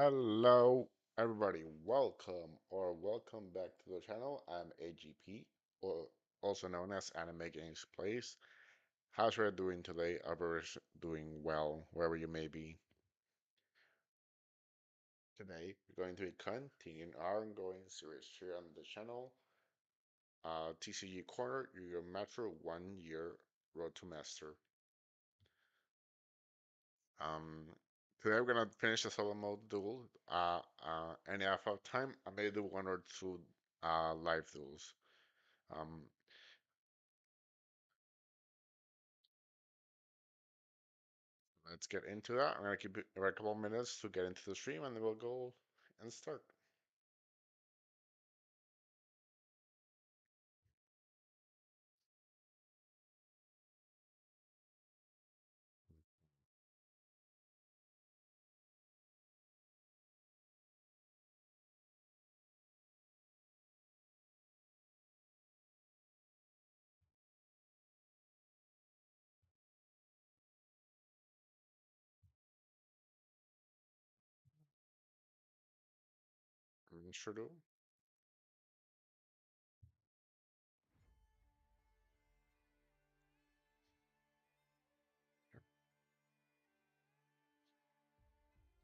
Hello, everybody. Welcome back to the channel. I'm AGP, or also known as Anime Games Plays. How's you doing today? Others doing well, wherever you may be. Today, we're going to be continuing our ongoing series here on the channel. TCG Corner, your Metro 1 year Road to Master. Um, Today we're gonna finish the solo mode duel. And if I have time, I may do one or two live duels. Um, let's get into that. I'm gonna keep it for a couple of minutes to get into the stream, and then we'll go and start. Sure do. All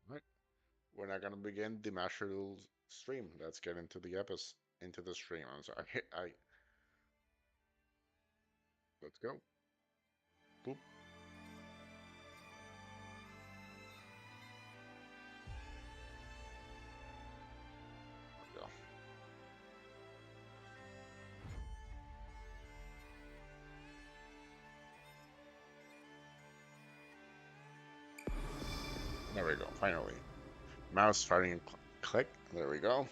right. We're not gonna begin the Master Duel stream. Let's get into the episode, into the stream. I'm sorry. Let's go. Boop. Go. There we go. Finally, mouse starting to click. There we go.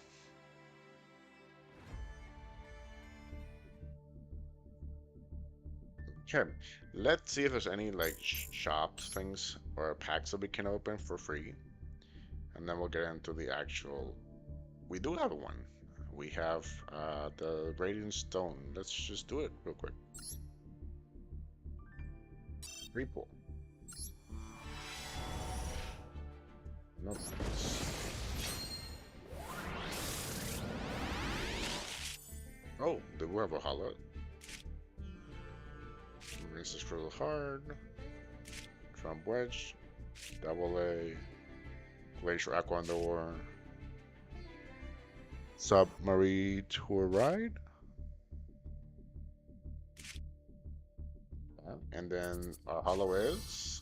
Okay, let's see if there's any like shops, things, or packs that we can open for free, and then we'll get into the actual. We do have one. We have the Radiant Stone. Let's just do it real quick. Repull. No thanks. Oh, they will have a hollow. This is real hard. Trump Wedge. Double A. Glacier Aqua Underwater. Submarine Tour Ride. And then our hollow is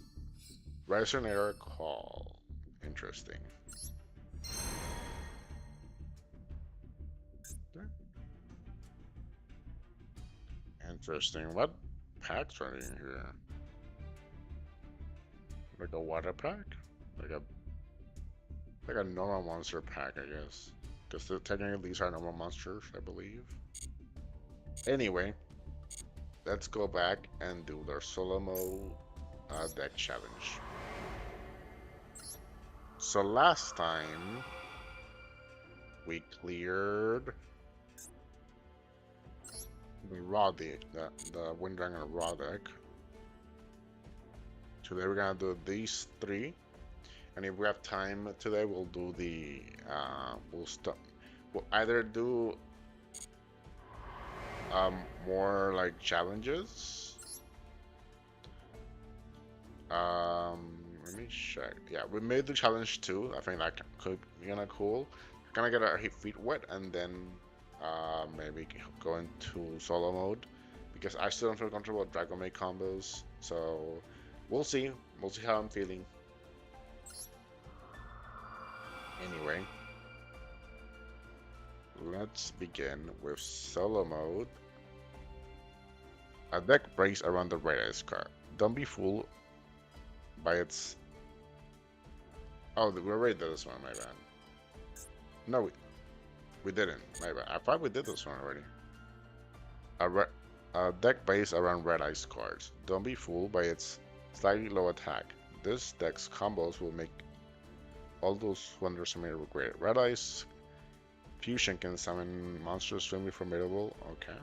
Resonator Call. Interesting. Interesting. What packs are in here? Like a water pack? Like a like a normal monster pack, I guess. Because technically these are normal monsters, I believe. Anyway, let's go back and do their solo mode deck challenge. So last time we cleared the raw deck, the Winddranger raw deck. Today we're gonna do these three, and if we have time today, we'll do the we'll either do more like challenges. Let me check. Yeah, we made the challenge too. I think that could be kind of cool. Gonna get our feet wet and then maybe go into solo mode because I still don't feel comfortable with Dragon Maid combos. So we'll see. We'll see how I'm feeling. Anyway, let's begin with solo mode. A deck breaks around the red ice card. Don't be fooled by its. Oh, we already did this one. My bad. No, we didn't. My bad. I thought we did this one already. A deck based around red ice cards. Don't be fooled by its slightly low attack. This deck's combos will make all those wonders formidable great. Red ice fusion can summon monsters extremely formidable. Okay.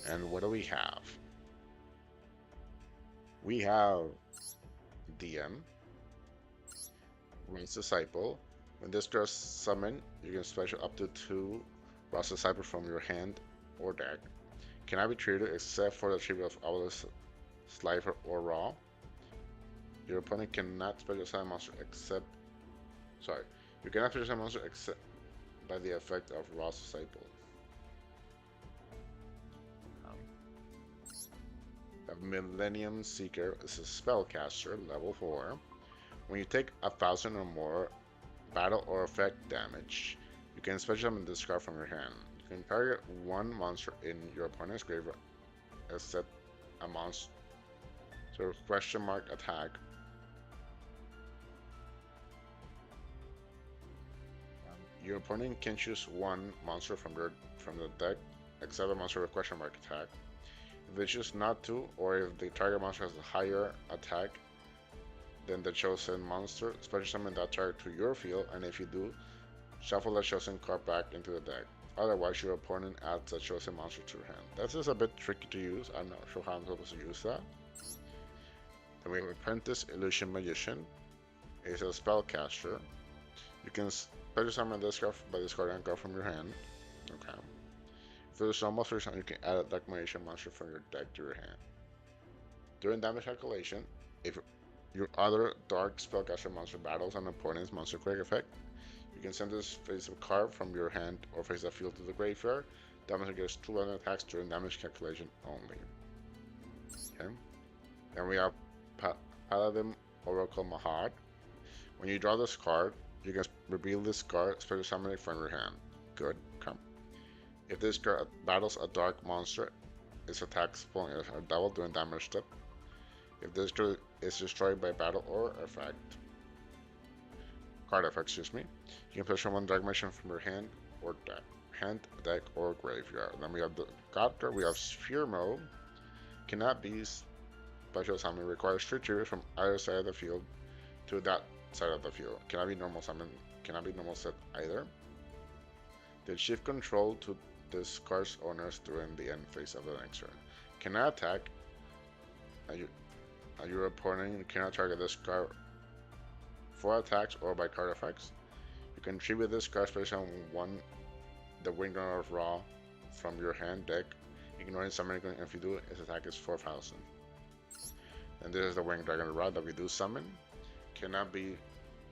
And what do we have? We have DM. Rise Disciple. When this card is summoned, you can special up to 2 Rise Disciple from your hand or deck. Cannot be treated except for the tribute of Obelisk, Slifer, or Raw. Your opponent cannot special summon a monster except. Sorry. You cannot special summon a monster except by the effect of Raw Disciple. The Millennium Seeker is a spellcaster, level 4. When you take 1,000 or more battle or effect damage, you can special summon this card from your hand. You can target one monster in your opponent's graveyard except a monster question mark attack. Your opponent can choose one monster from the deck except a monster with question mark attack. If they choose not to, or if the target monster has a higher attack than the chosen monster, special summon that target to your field, and if you do, shuffle the chosen card back into the deck. Otherwise, your opponent adds a chosen monster to your hand. This is a bit tricky to use. I'm not sure how I'm supposed to use that. Then we have Apprentice Illusion Magician. It's a spellcaster. You can special summon this card by discarding a card from your hand. Okay. If there's no monster, you can add a deck magician monster from your deck to your hand. During damage calculation, if your other dark spellcaster monster battles an opponent's monster quick effect, you can send this face of card from your hand or face the field to the graveyard. Damage against 2 random attacks during damage calculation only. Okay. Then we have Paladin Oracle Mahad. When you draw this card, you can reveal this card, special summon it from your hand. Good. Come. If this card battles a dark monster, its attacks point are doubled during damage step. If this card is destroyed by battle or card effect, excuse me, you can special one dark magician from your hand or deck or graveyard. Then we have the God card. We have Sphere Mode. Cannot be special summon. Requires 3 triggers from either side of the field to that side of the field. Cannot be normal summon. Cannot be normal set either. They shift control to this card's owners during the end phase of the next turn. Cannot attack. Your opponent cannot target this card for attacks or by card effects. You can tribute this card special on the Wingdrunner of Raw from your hand deck, ignoring summoning. If you do, its attack is 4,000. And this is the Winged Dragon Rod that we do summon. Cannot be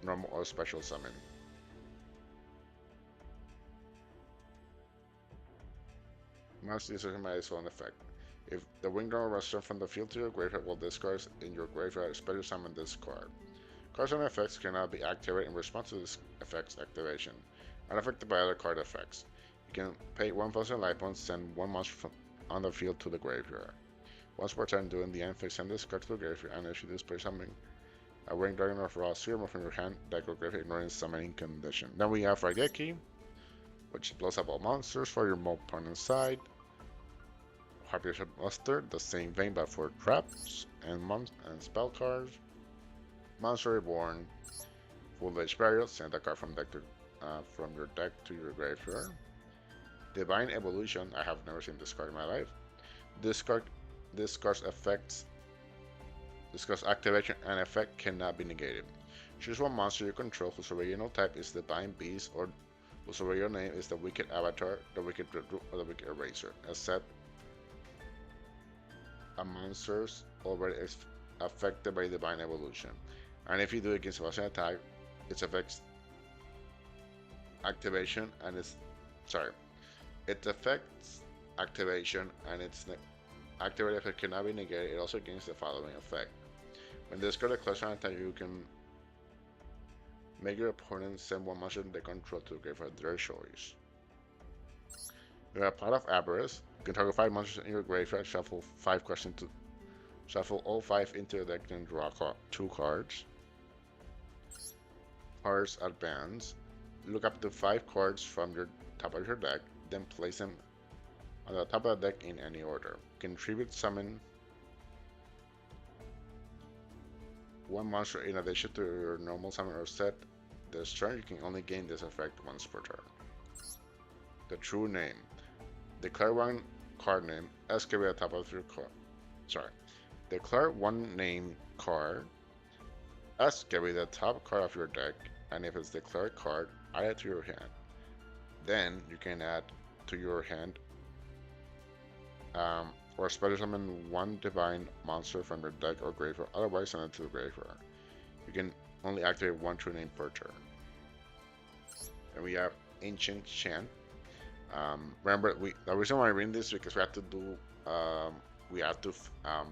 normal or special summon. Must use by its own effect. If the Winged Dragon was sent from the field to your graveyard while this card is in your graveyard, special summon this card. Cards and effects cannot be activated in response to this effect's activation, unaffected by other card effects. You can pay 1,000 life points, send one monster from on the field to the graveyard. Once per turn during the end phase, send this card to the graveyard, and if you do special summon a Winged Dragon of Raw, zero more from your hand, deck or graveyard, ignoring summoning condition. Then we have Raigeki, which blows up all monsters for your opponent's side. Harpyship Buster, the same vein but for traps and spell cards. Monster Reborn, Foolish Burial, send a card from from your deck to your graveyard. Divine Evolution, I have never seen this card in my life. This card's activation and effect cannot be negated. Choose one monster you control whose original type is Divine Beast or whose original name is the Wicked Avatar, the Wicked Root, or the Wicked Eraser, except a monster's already affected by Divine Evolution. And if you do it against a boss attack, its affects activation and it affects activation and its activated effect cannot be negated. It also gains the following effect. When this card declares an attack, you can make your opponent send one monster they control to the graveyard at their choice. You have Pot of Avarice. You can target 5 monsters in your graveyard, shuffle all 5 into the deck and draw 2 cards. Cards Advance. Look up to 5 cards from your top of your deck, then place them on the top of the deck in any order. You can tribute summon one monster in addition to your normal summon or set. This turn you can only gain this effect once per turn. The True Name. Declare one card name, excavate the top of your card. Declare one name card Carry the top card of your deck, and if it's declared card, add it to your hand. Then you can add to your hand or special summon one divine monster from your deck or graveyard, otherwise send it to the graveyard. You can only activate one true name per turn. And we have Ancient Chant. Remember, the reason why I'm reading this is because we have to do we have to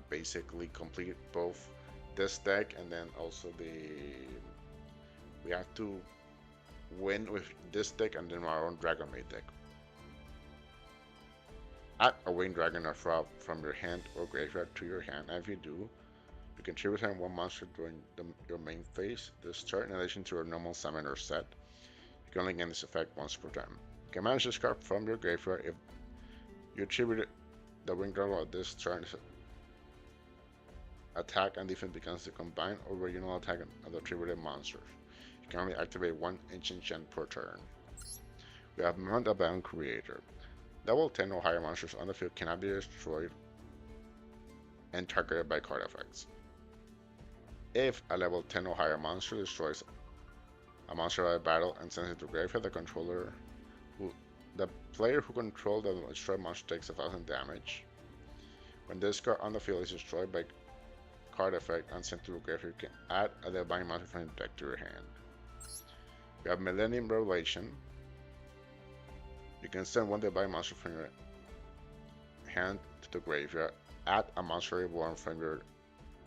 basically complete both this deck and then also we have to win with this deck and then our own Dragon Maid deck. Add a Winged Dragon or Frog from your hand or graveyard to your hand, and if you do, you can tribute summon one monster during your main phase this turn in addition to your normal summon or set. You can only gain this effect once per time. You can manage this card from your graveyard if you attribute the Winged Dragon of this turn's attack and defense becomes the combined or original attack of the attributed monsters. You can only activate one Ancient Chant per turn. We have Mount Abound Creator. Level 10 or higher monsters on the field cannot be destroyed and targeted by card effects. If a level 10 or higher monster destroys a monster at a battle and sends it to graveyard, the player who controls the destroyed monster takes 1000 damage. When this card on the field is destroyed by card effect and sent to the graveyard, you can add a divine monster from your deck to your hand. We have Millennium Revelation. You can send one divine monster from your hand to the graveyard. Add a monster reborn from your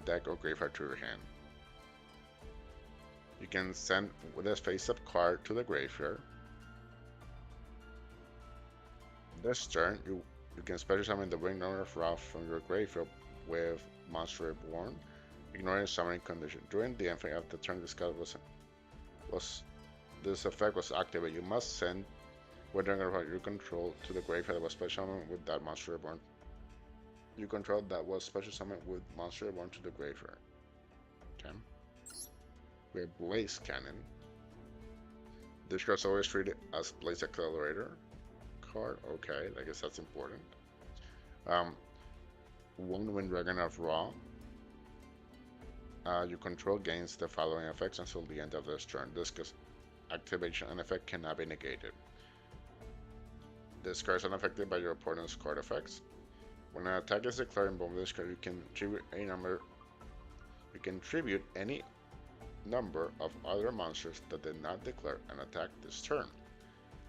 deck or graveyard to your hand. You can send this face-up card to the graveyard. This turn, you can special summon the Winged Dragon of Wrath from your graveyard with Monster Reborn, ignoring the summoning condition. During the end of the turn this effect was activated, you must send Winged Dragon of Wrath you control to the graveyard that was special summoned with that Monster Reborn. You control that was special summoned with Monster Reborn to the graveyard. Okay. We have Blaze Cannon. This card's always treated as Blaze Accelerator card. Okay, I guess that's important. One Winged Dragon of Ra. You control gains the following effects until the end of this turn. This activation and effect cannot be negated. This card is unaffected by your opponent's card effects. When an attack is declared in both this card, you can tribute any number. You can tribute any number of other monsters that did not declare an attack this turn.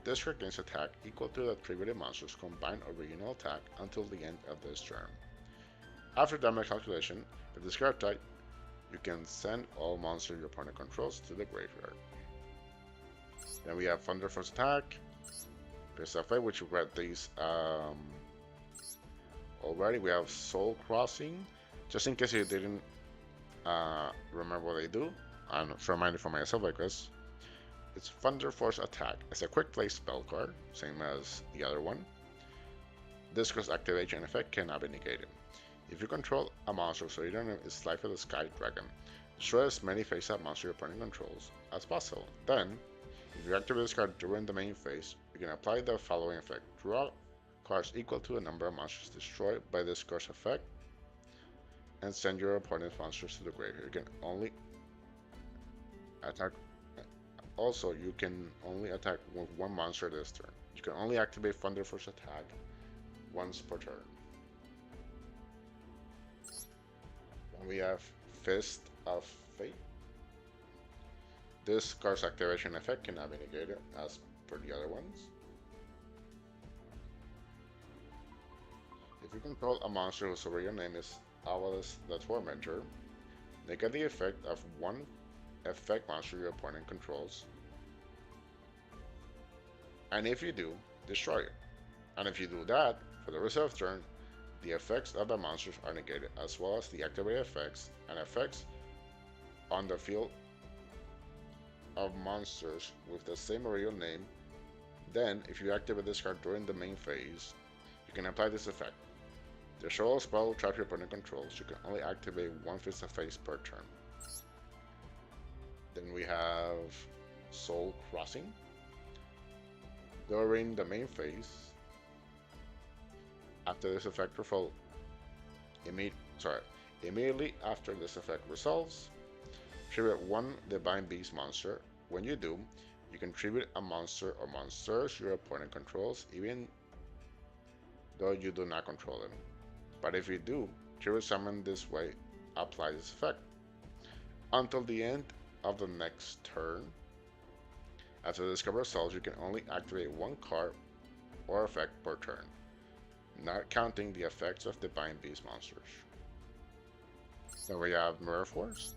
This card gains attack equal to the attributed monster's combined original attack until the end of this turn. After damage calculation, if this card attack, you can send all monsters your opponent controls to the graveyard. Then we have Thunder Force Attack. There's a fight which we read these already. We have Soul Crossing. Just in case you didn't remember what they do, I'm reminded for myself, I guess. It's Thunder Force Attack. It's a quick play spell card, same as the other one. This card's activation effect cannot be negated. If you control a monster, so you don't know its Life of the Sky Dragon, destroy as many face-up monsters your opponent controls as possible. Then, if you activate this card during the main phase, you can apply the following effect. Draw cards equal to the number of monsters destroyed by this card's effect, and send your opponent's monsters to the graveyard. You can only attack. Also, you can only attack with one monster this turn. You can only activate Thunder Force Attack once per turn. And we have Fist of Fate. This card's activation effect cannot be negated as per the other ones. If you control a monster whose original name is Avalis the Tormentor, negate the effect of one effect monster your opponent controls, and if you do, destroy it. And if you do that, for the rest of the turn, the effects of the monsters are negated, as well as the activated effects and effects on the field of monsters with the same original name. Then, if you activate this card during the main phase, you can apply this effect. Destroy a spell trap your opponent controls. You can only activate one Fist of Fate per turn. Then we have Soul Crossing. During the main phase, after this effect immediately after this effect resolves, Tribute one Divine Beast monster. When you do, you can tribute a monster or monsters your opponent controls, even though you do not control them. But if you do, tribute summon this way applies this effect. Until the end of the next turn, after the discover results, you can only activate one card or effect per turn, not counting the effects of Divine Beast monsters. So we have Mirror Force,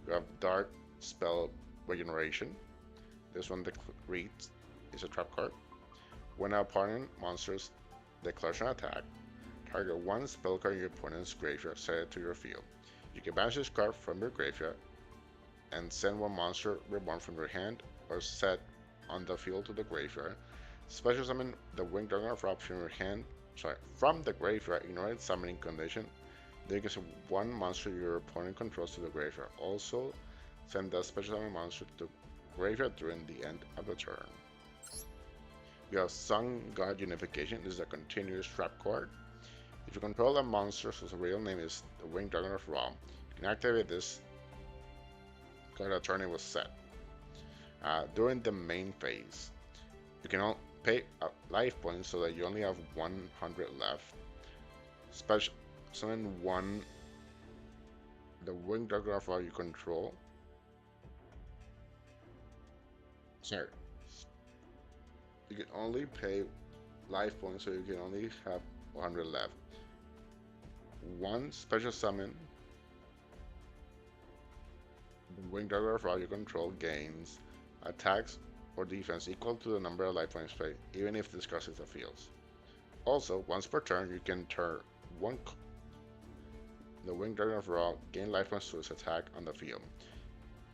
we have Dark Spell Regeneration. This one reads is a trap card. When an opponent monsters declares an attack, target one spell card in your opponent's graveyard, set it to your field. You can banish this card from your graveyard and send one monster reborn from your hand or set on the field to the graveyard. Special summon the Winged Dragon of Ra from the graveyard, ignore its summoning condition. Then you can send one monster your opponent controls to the graveyard. Also, send the special summon monster to the graveyard during the end of the turn. You have Sun God Unification. This is a continuous trap card. If you control a monster whose real name is the Winged Dragon of Ra, you can activate this card the turn it was set. During the main phase, you can pay life points so that you only have 100 left. Special summon one the Winged Dragon of Ra you control. Sorry. You can only pay life points, so you can only have 100 left. One special summon the Winged Dragon of Ra you control gains attacks or defense equal to the number of life points paid, even if this crosses the fields. Also, once per turn, you can turn the Winged Dragon of Ra gain life points to its attack on the field.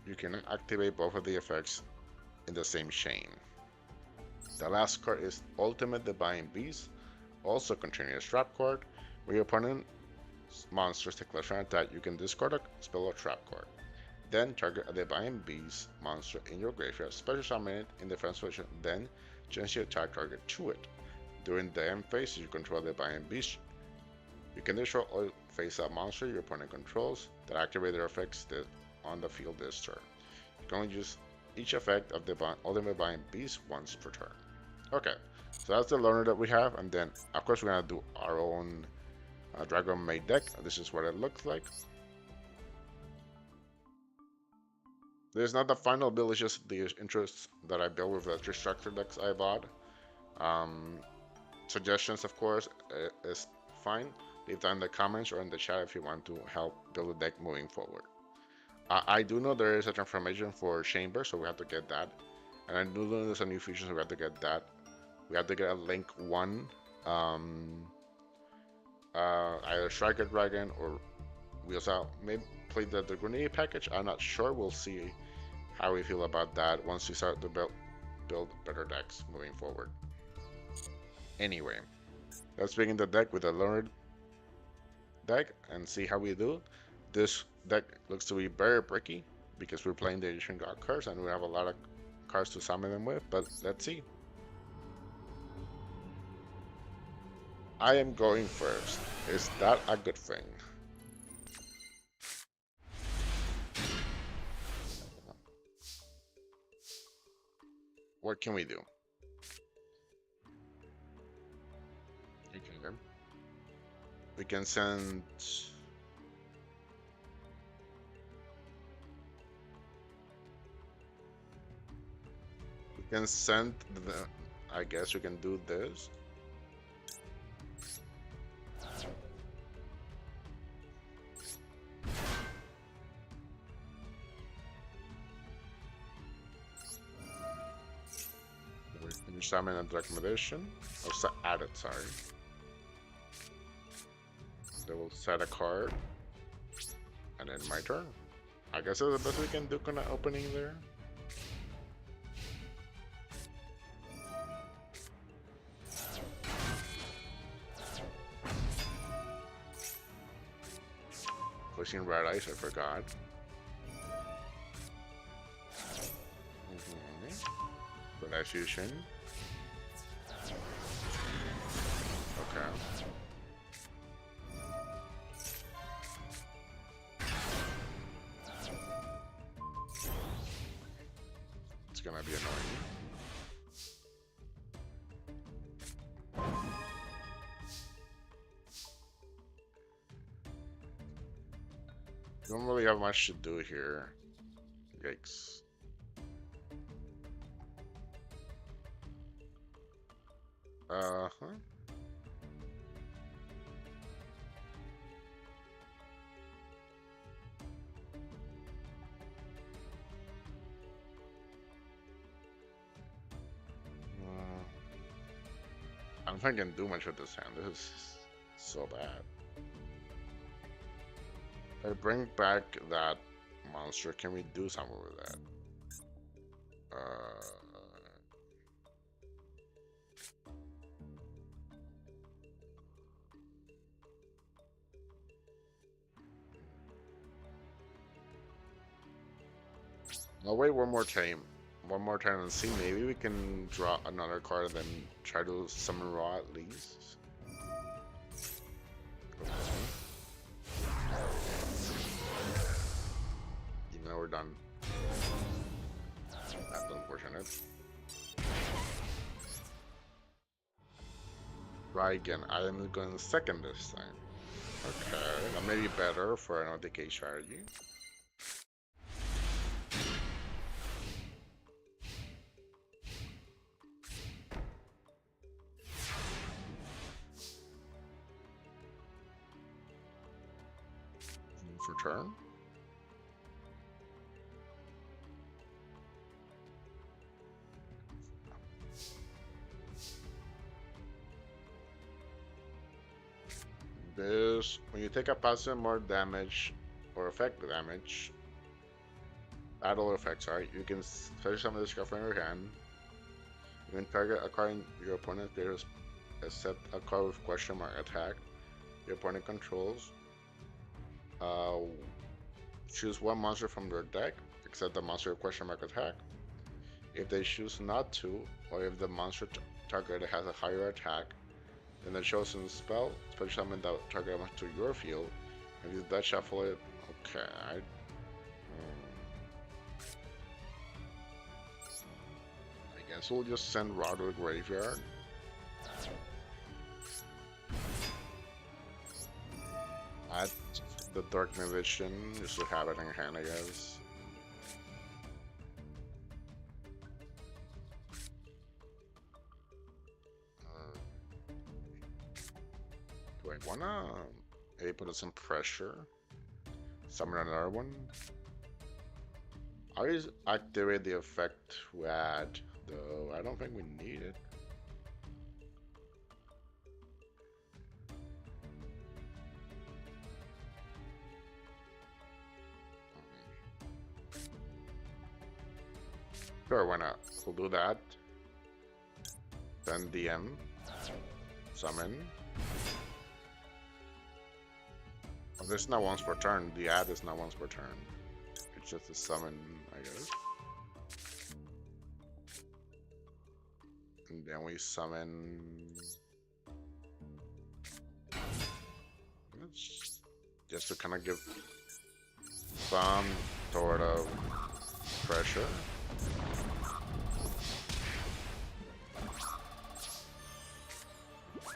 You can activate both of the effects in the same chain. The last card is Ultimate Divine Beast, also continuous trap card. When your opponent's monsters declares an attack, you can discard a spell or trap card. Then target a Divine Beast monster in your graveyard, special summon it in defense position, then change your attack target to it. During the end phase, you control the Divine Beast. You can destroy or face-up monster your opponent controls that activate their effects on the field this turn. You can only use each effect of the Ultimate Divine Beast once per turn. Okay, so that's the learner that we have, and then of course we're gonna do our own Dragon made deck. This is what it looks like. This is not the final build, it's just the interests that I built with the 3 structure decks I bought. Suggestions, of course, is fine. Leave that in the comments or in the chat if you want to help build a deck moving forward. I do know there is a transformation for Chamber, so we have to get that. And I do know there's a new feature, so we have to get that. We have to get a Link 1, either Striker Dragon, or we also maybe play the Grenade package. I'm not sure. We'll see how we feel about that once we start to build better decks moving forward. Anyway, let's begin the deck with a learned deck and see how we do. This deck looks to be very bricky because we're playing the Egyptian God cards and we have a lot of cards to summon them with, but let's see. I am going first. Is that a good thing? What can we do? Okay. We can send... We can send the... I guess we can do this. We summon a recommendation. Oh, added, sorry. They will set a card. And then my turn. I guess that's the best we can do kind of opening there. Placing red ice, I forgot. Red ice fusion. Okay. might be annoying. Don't really have much to do here. Yikes. Uh-huh. I don't think I can do much with this hand. This is so bad. If I bring back that monster, can we do something with that? I'll wait one more time and see. Maybe we can draw another card and then try to summon Raw at least. Even though we're done. That's unfortunate. Try again. I am going second this time. Okay, that may be better for an OTK strategy. For turn. This, when you take a passive more damage or effect damage, battle effect, sorry, you can special summon this card from your hand. You can target a card in your opponent's deck, except a card with question mark attack your opponent controls. Choose one monster from their deck, except the monster with question mark attack. If they choose not to, or if the monster target has a higher attack than the chosen spell, special summon that target monster to your field. If you that shuffle it, okay. I guess we'll just send Raw to the graveyard. Add the Dark Magician just to have it in hand, I guess. Do I wanna put some pressure? Summon another one? I always activate the effect we add, though I don't think we need it. Sure, why not? We'll do that. Then DM. Summon. Oh, this is not once per turn. The add is not once per turn. It's just a summon, I guess. And then we summon... Just to kind of give some sort of pressure.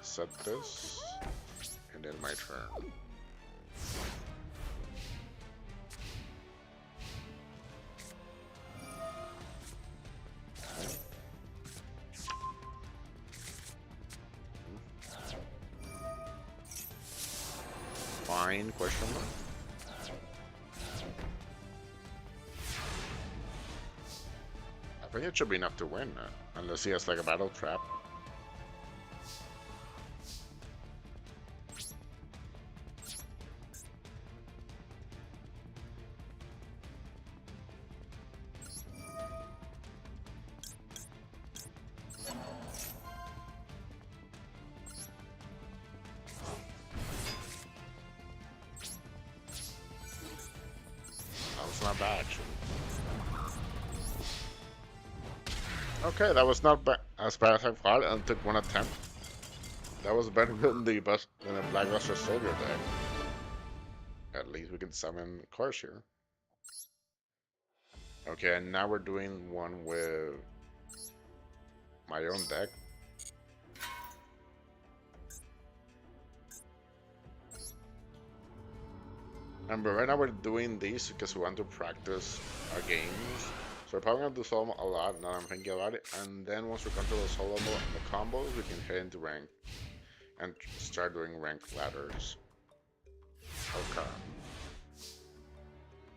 Set this, and then my turn. Fine, question mark. I think it should be enough to win, unless he has like a battle trap. Not bad, actually. Okay, that was not as bad as I thought, and took one attempt. That was better than the Blackluster Soldier deck. At least we can summon cards here. Okay, and now we're doing one with my own deck. Remember, right now we're doing these because we want to practice our games. So we're probably gonna do solo a lot, now I'm thinking about it. And then once we control the solo mode and the combos, we can head into rank and start doing rank ladders. Okay.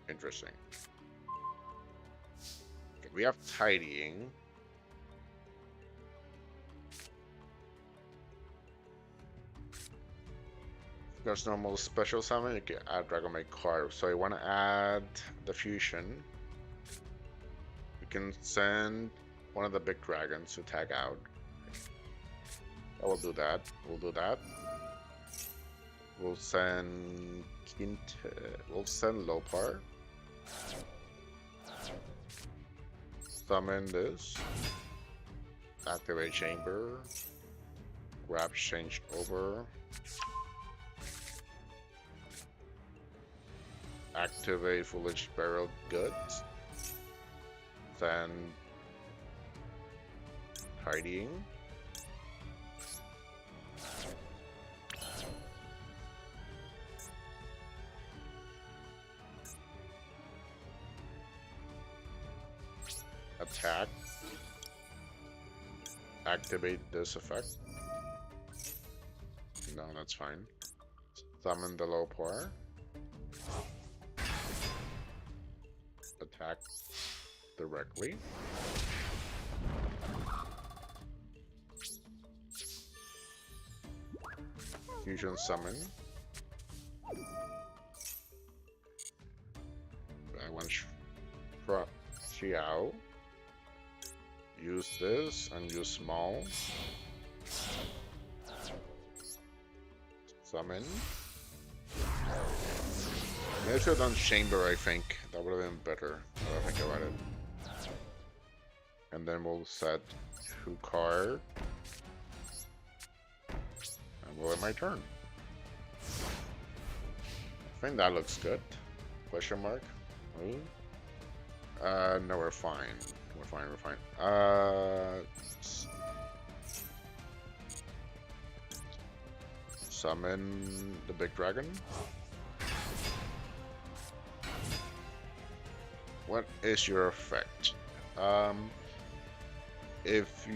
Interesting. Okay, we have tidying. There's normal special summon, you can add Dragon Maid card. So you want to add the fusion. We can send one of the big dragons to tag out. I will do that. We'll do that. We'll send we'll send Lopar. Summon this. Activate chamber. Grab changed over. Activate Foolish Barrel Goods. Then tidying. Attack. Activate this effect. No, that's fine. Summon the low power. Attack directly. Fusion summon. I want Xiao. Use this and use small. Summon. Maybe I should have done chamber, I think. That would have been better. Now that I think about it. And then we'll set 2 card. And we'll have my turn. I think that looks good. Question mark? Ooh. No, we're fine. We're fine, we're fine. Summon the big dragon. What is your effect? If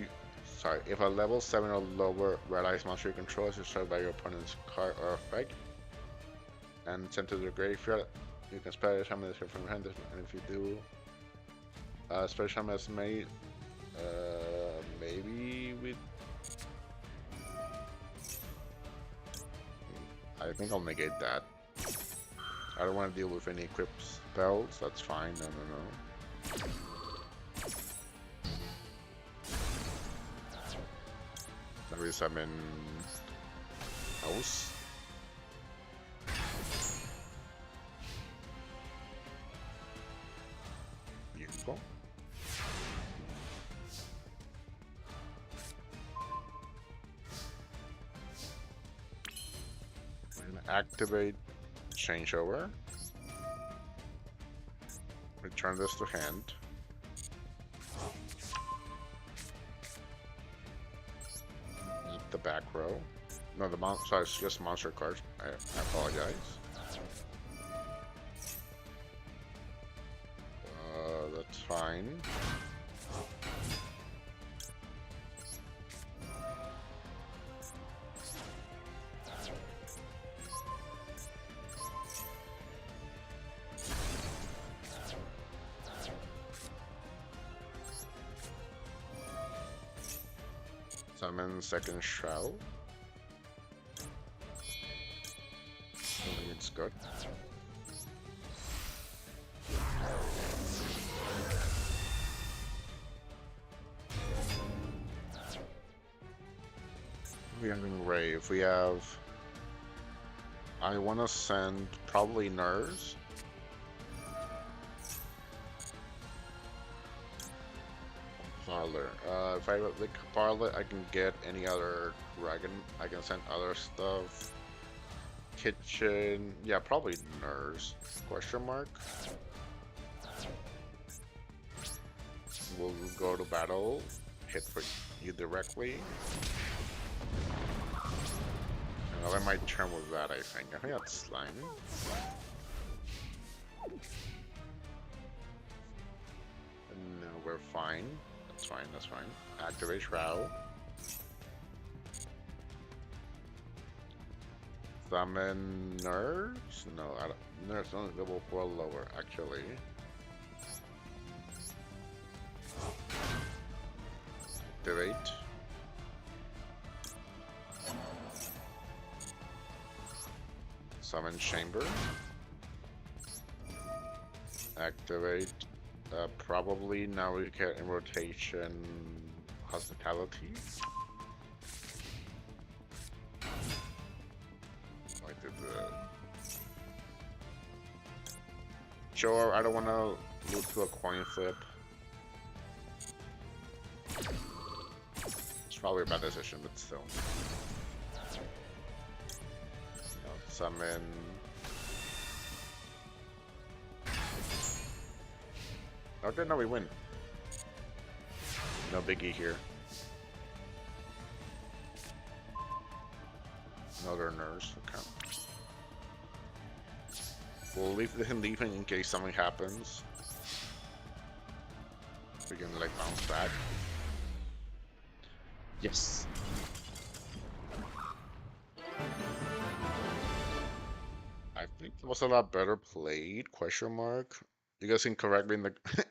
a level 7 or lower red ice monster you control is destroyed by your opponent's card or effect and sent to the graveyard, you can special summon this from your hand, and if you do special summon as made, maybe with... I think I'll negate that. I don't want to deal with any equipped spells, that's fine, no. Then we summon House. Beautiful. And activate changeover. Return this to hand. Eat the back row. No, the monster is just monster cards. I apologize. That's fine. Summon second shroud. I think it's good. We have Rave. We have... I want to send probably Nurse. Parlor. If I like Parlor, I can get any other dragon. I can send other stuff. Kitchen. Yeah, probably Nurse. Question mark. We'll go to battle, hit for you directly. And I'll end my turn with that, I think. I think that's slime. No, we're fine. That's fine, that's fine. Activate Shroud. Summon Nerves? No, I don't. Nerves only level 4 lower, actually. Activate. Summon Chamber. Activate. Probably now we get in rotation Hospitality. I did the. Sure, I don't want to move to a coin flip. It's probably a bad decision, but still. Summon. Okay, no, we win. No biggie here. Another nurse, okay. We'll leave him leaving in case something happens. We can like bounce back. Yes. I think it was a lot better played, question mark. You guys can correct me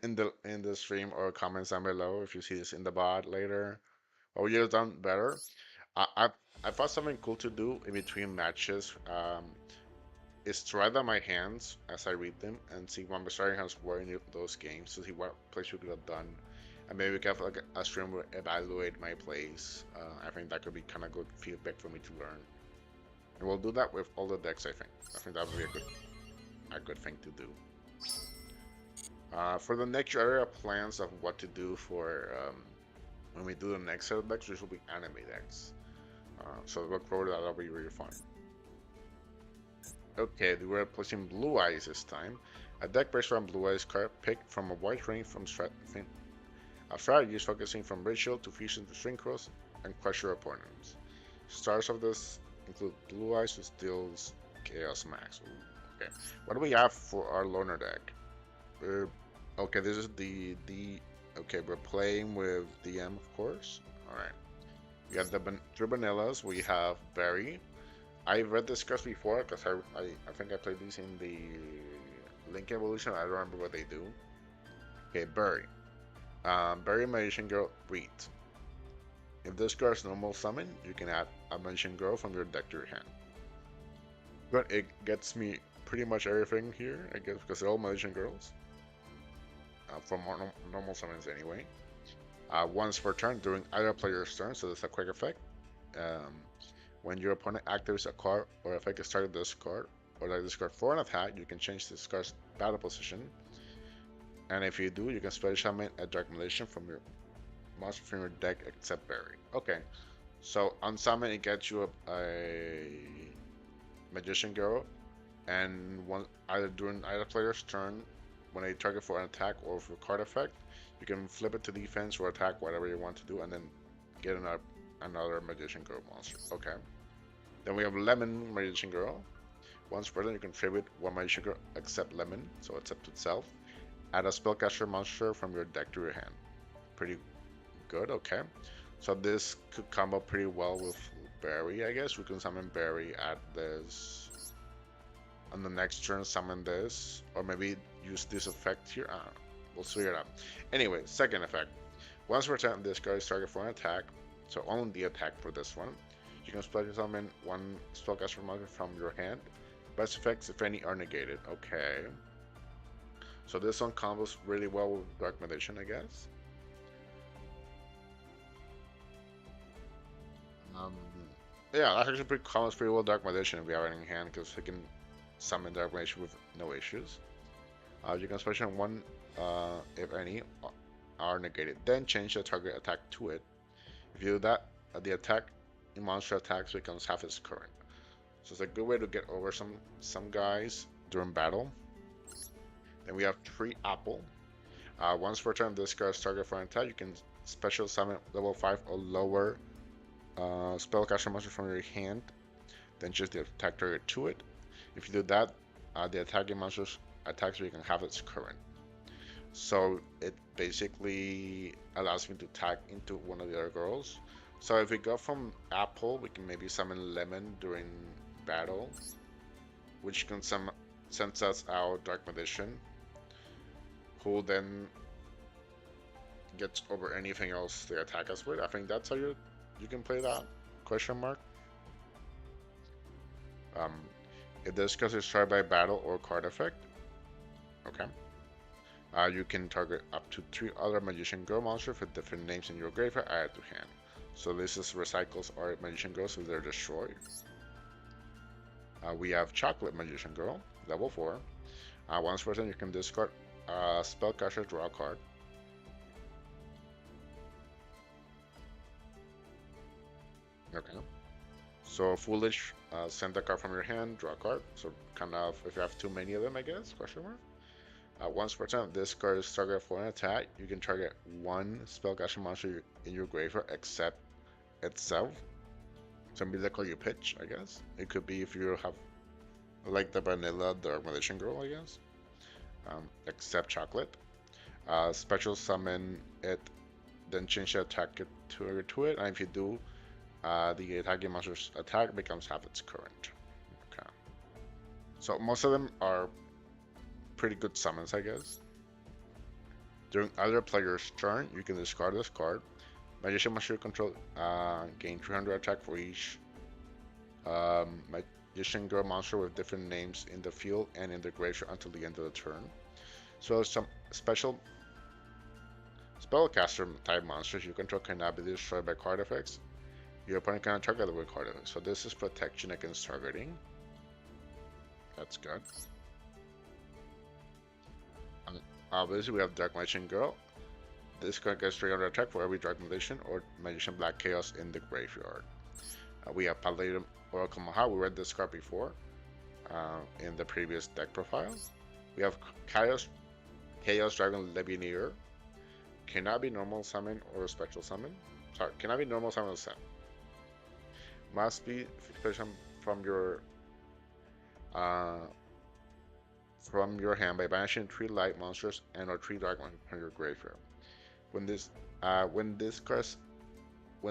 in the in the stream or comments down below if you see this in the bot later. What would you have done better? I I, I thought something cool to do in between matches is to write down my hands as I read them and see what my starting hands were in those games to see what plays we could have done. And maybe we could have like a stream where evaluate my plays. I think that could be kind of good feedback for me to learn. And we'll do that with all the decks, I think. I think that would be a good thing to do. For the next year, I have plans of what to do for when we do the next set of decks, which will be anime decks. So look forward to that. That'll be really fun. Okay, we're placing Blue Eyes this time. A deck based on Blue Eyes card picked from a wide range from strategies focusing from Ritual to Fusion to Synchros and crush your opponents. Stars of this include Blue Eyes, which deals Chaos Max. Ooh, okay, what do we have for our loner deck? Okay, this is the okay, we're playing with DM, of course. All right, we have the three vanillas. We have Berry. I read this cards before because I think I played these in the Link Evolution. I don't remember what they do. Okay, Berry. Berry Magician Girl read. If this card is normal summon, you can add a Magician Girl from your deck to your hand. But it gets me pretty much everything here, I guess, because they're all Magician Girls. From normal summons anyway. Once per turn during either player's turn, so that's a quick effect. When your opponent activates a card or effect is targeted this card, or like this card for an attack, you can change this card's battle position. And if you do, you can special summon a Dark Magician from your monster from your deck except Berry. Okay, so on summon it gets you a Magician Girl, and either during either player's turn, when they target for an attack or for card effect, you can flip it to defense or attack, whatever you want to do, and then get another Magician Girl monster. Okay. Then we have Lemon Magician Girl. Once per turn, you can tribute one Magician Girl except Lemon, so it's up to itself. Add a spellcaster monster from your deck to your hand. Pretty good, okay. So this could combo pretty well with Berry, I guess. We can summon Berry, add this. On the next turn, summon this. Or maybe use this effect here. We'll figure it out. Anyway, second effect. Once per turn, this card is targeted for an attack. So only the attack for this one. You can special summon one spellcaster monster from your hand. Best effects, if any, are negated. Okay. So this one combos really well with Dark Magician, I guess. Yeah, that actually combos pretty well with Dark Magician if you have it in hand, because he can summon Dark Magician with no issues. You can special one, if any, are negated. Then change the target attack to it. If you do that, the attack in monster attacks becomes half its current. So it's a good way to get over some guys during battle. Then we have Tree Apple. Once per turn, this card's target for an attack. You can special summon level 5 or lower spellcaster monster from your hand, then just the attack target to it. If you do that, the attacking monster's attack speed can have its current. So it basically allows me to tag into one of the other girls. So if we go from Apple, we can maybe summon Lemon during battle, which can sends us out Dark Magician, who then gets over anything else they attack us with. I think that's how you can play that, question mark. Um, if this card is destroyed by battle or card effect, okay. You can target up to 3 other Magician Girl monsters with different names in your graveyard added to hand. So this is recycles our Magician Girls so they're destroyed. We have Chocolate Magician Girl, level 4. Once per turn, you can discard Spellcaster, draw a card. Okay. So Foolish, send a card from your hand, draw a card. So kind of if you have too many of them, I guess, question mark. Once per turn, this card is targeted for an attack. You can target one spellcaster monster in your graveyard except itself. So maybe the card you pitch, I guess. It could be if you have like the vanilla Dark Magician Girl, I guess. Except Chocolate. Special summon it, then change the attack to it, and if you do, the attacking monster's attack becomes half its current. Okay. So most of them are pretty good summons, I guess. During other player's turn, you can discard this card. Magician monster you control gain 300 attack for each Magician Girl monster with different names in the field and in the graveyard until the end of the turn. So some special spellcaster type monsters you control cannot be destroyed by card effects. Your opponent cannot target them with card effects. So this is protection against targeting. That's good. Obviously, we have Dark Magician Girl. This card gets 300 attack for every Dark Magician or Magician Black Chaos in the graveyard. We have Palladium Oracle Maha. We read this card before in the previous deck profile. We have Chaos Dragon Legionnaire. Cannot be normal summon or special summon. Sorry, cannot be normal summon or set. Must be 50% from your hand by banishing 3 light monsters and or 3 dark monsters from your graveyard. When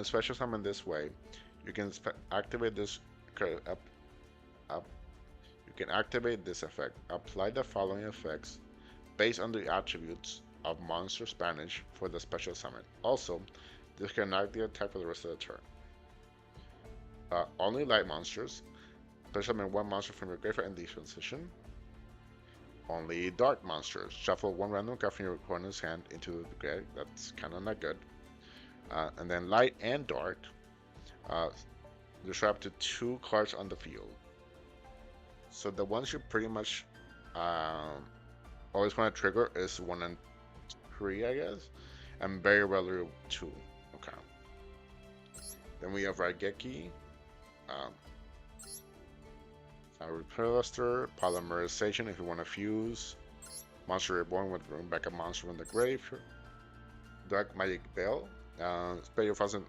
special summon this way, you can activate this card you can activate this effect. Apply the following effects based on the attributes of monsters banished for the special summon. Also, this can activate the attack for the rest of the turn. Only light monsters. Special summon 1 monster from your graveyard in this position. Only dark monsters. Shuffle 1 random card from your opponent's hand into the grave. That's kind of not good. And then light and dark. Destroy up to 2 cards on the field. So the ones you pretty much always want to trigger is 1 and 3, I guess. And very rarely 2. Okay. Then we have Raigeki. Replaster, Polymerization if you want to fuse. Monster Reborn with bring back a monster from the grave. Dark Magic Veil. Pay 1,000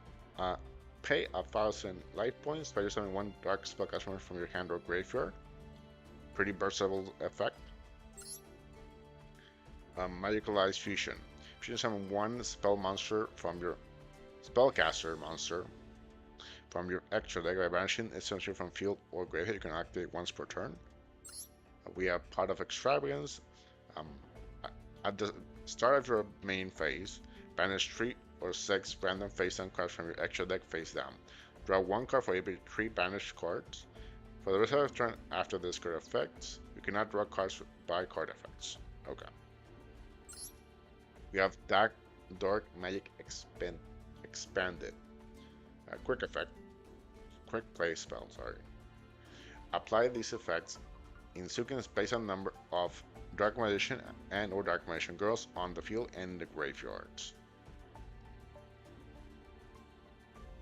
life points. Special summon 1 dark spellcaster from your hand or graveyard. Pretty versatile effect. Magicalized Fusion. Fusion summon 1 spell monster from your spellcaster monster from your extra deck by banishing its monster from field or graveyard. You can activate once per turn. We have Pot of Extravagance. At the start of your main phase, banish 3 or 6 random face down cards from your extra deck face down. Draw 1 card for every 3 banished cards. For the rest of the turn after this card effects, you cannot draw cards by card effects. Okay. We have Dark Magic Expanded. Quick effect. Quick play spell, sorry. Apply these effects in sequence based on number of Dark Magician and or Dark Magician Girls on the field and in the graveyards.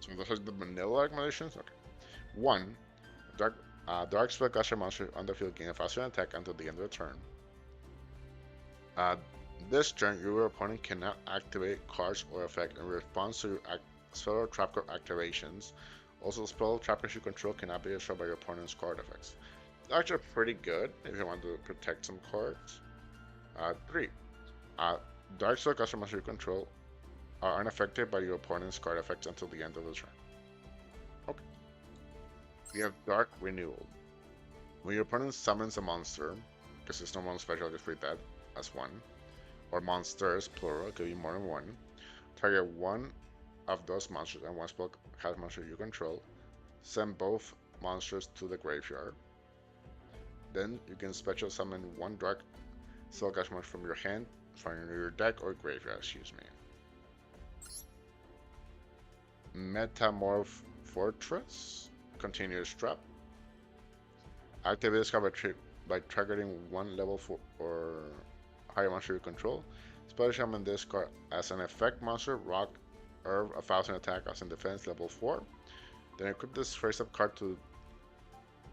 So those are the vanilla Dark Magicians? Okay. 1. Dark Spellcaster monster on the field gain a faster attack until the end of the turn. This turn, your opponent cannot activate cards or effect in response to your spell or trap card activations. Also, spell trap cards you control cannot be destroyed by your opponent's card effects. That's actually pretty good if you want to protect some cards. 3. Uh, Dark spell customers you control are unaffected by your opponent's card effects until the end of the turn. Okay. We have Dark Renewal. When your opponent summons a monster, because there's no one special, just read that as one, or monsters, plural, it could be more than one, target one of those monsters and one spell cast monster you control, send both monsters to the graveyard. Then you can special summon one dark spellcast monster from your hand, from your deck or graveyard, excuse me. Metamorph Fortress, Continuous Trap. Activate this card by targeting one level 4 or higher monster you control. Special summon this card as an effect monster, rock, herb, 1000 attack, as in defense, level 4. Then equip this face-up card to.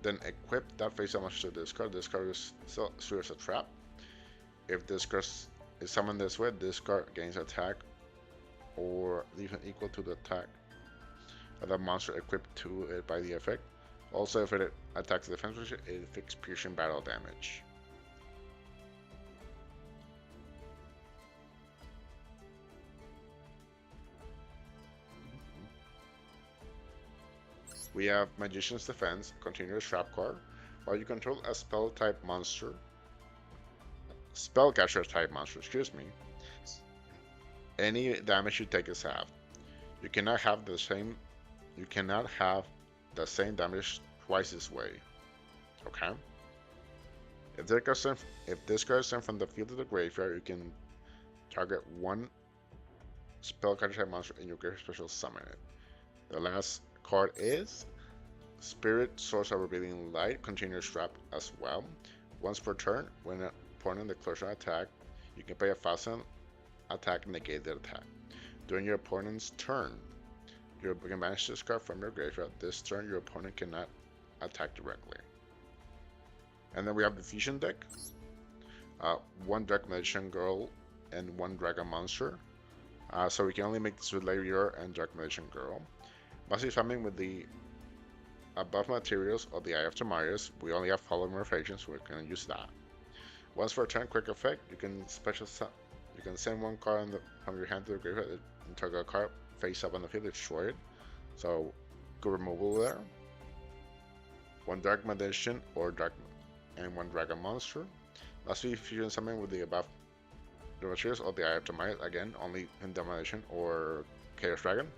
Then equip that face-up monster to this card. This card is still serves a trap. If this card is summoned this way, this card gains attack or even equal to the attack of the monster equipped to it by the effect. Also, if it attacks the defense position, it inflicts piercing battle damage. We have Magician's Defense, Continuous Trap card. While you control a spell type monster, spellcaster type monster, excuse me, any damage you take is halved. You cannot have the same damage twice this way. Okay? If this card is sent from the field to the graveyard, you can target one spellcaster type monster in your graveyard special summon it. The last card is Spirit Source of Revealing Light, Continuous Trap as well. Once per turn, when an opponent declares an attack, you can pay 1000 attack negate the attack. During your opponent's turn, you can banish this card from your graveyard. This turn, your opponent cannot attack directly. And then we have the Fusion deck. One Dark Magician Girl and one Dragon Monster. So we can only make this with Layer and Dark Magician Girl. Basically, farming with the above materials of the Eye of Tamarius, we only have Polymorphation, so we're going to use that. Once for a turn, quick effect, you can send one card from your hand to the graveyard and target a card face up on the field, destroy it. So, good removal there. One Dark Magician and one Dragon Monster. Lastly, fusion summon with the above the materials of the Eye of Tamarius, again, only in Domination or Chaos Dragon.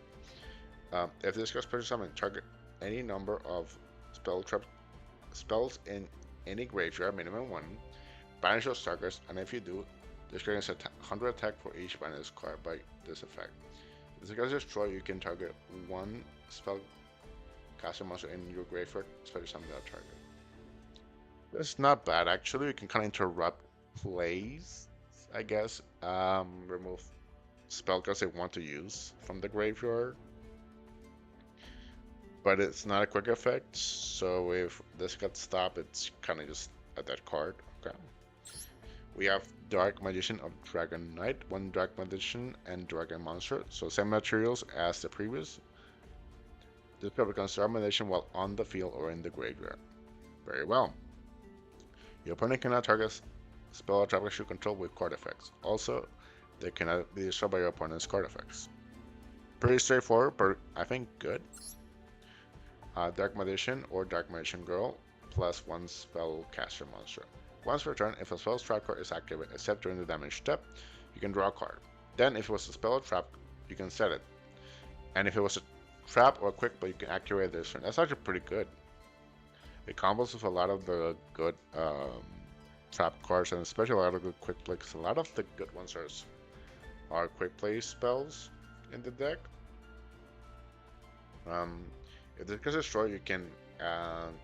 If this gets special summon, target any number of spells in any graveyard, minimum 1, banish those targets, and if you do, this card gets 100 attack for each banished card by this effect. If this gets destroyed, you can target one spell caster monster in your graveyard, special summon that target. That's not bad actually. You can kind of interrupt plays, I guess. Remove spell cards they want to use from the graveyard. But it's not a quick effect, so if this gets stopped, it's kind of just a dead card. Okay. We have Dark Magician of Dragon Knight, one Dark Magician and Dragon Monster, so same materials as the previous. This card becomes Dark Magician while on the field or in the graveyard. Very well. Your opponent cannot target spell or trap you control with card effects. Also, they cannot be destroyed by your opponent's card effects. Pretty straightforward, but I think good. Dark Magician or Dark Magician Girl, plus one spellcaster monster. Once per turn, if a spell trap card is activated except during the damage step, you can draw a card. Then, if it was a spell or trap, you can set it. And if it was a trap or a quick play, you can activate this turn. That's actually pretty good. It combos with a lot of the good trap cards, and especially a lot of good quick plays. A lot of the good ones are quick play spells in the deck. If this gets destroyed, you can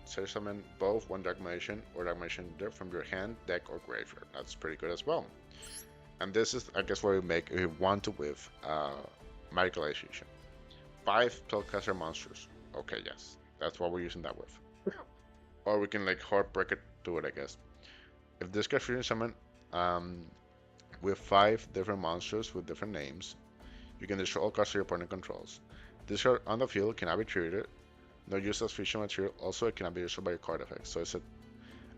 summon both one Dark Magician or Dark Magician from your hand, deck, or graveyard. That's pretty good as well. And this is, I guess, what we make if you want to with Magicalization. 5 spellcaster monsters. Okay, yes. That's what we're using that with. Or we can like Heartbreak it to it, I guess. If this gets fusion summon, with 5 different monsters with different names. You can destroy all cards your opponent controls. This card on the field cannot be treated. No use as fishing material. Also, it cannot be destroyed by your card effects. So it's an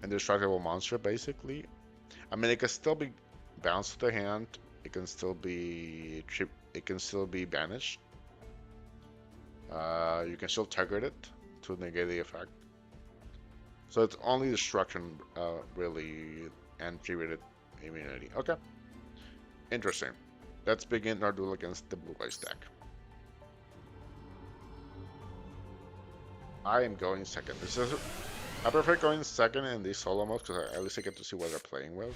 indestructible monster, basically. I mean, it can still be bounced to the hand. It can still be It can still be banished. You can still target it to negate the effect. So it's only destruction, really, and treated immunity. Okay, interesting. Let's begin our duel against the blue eyes deck. I am going second. I prefer going second in these solo modes because at least I get to see what they're playing with.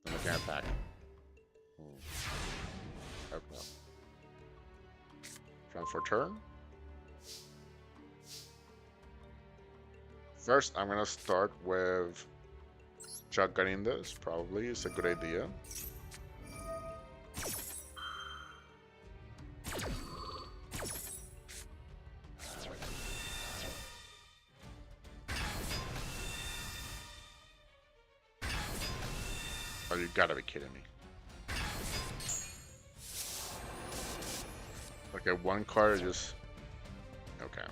And I can attack. Okay. Transfer turn. First, I'm gonna start with shotgunning this. Probably it's a good idea. Oh, you gotta be kidding me. Okay, one card just... Okay.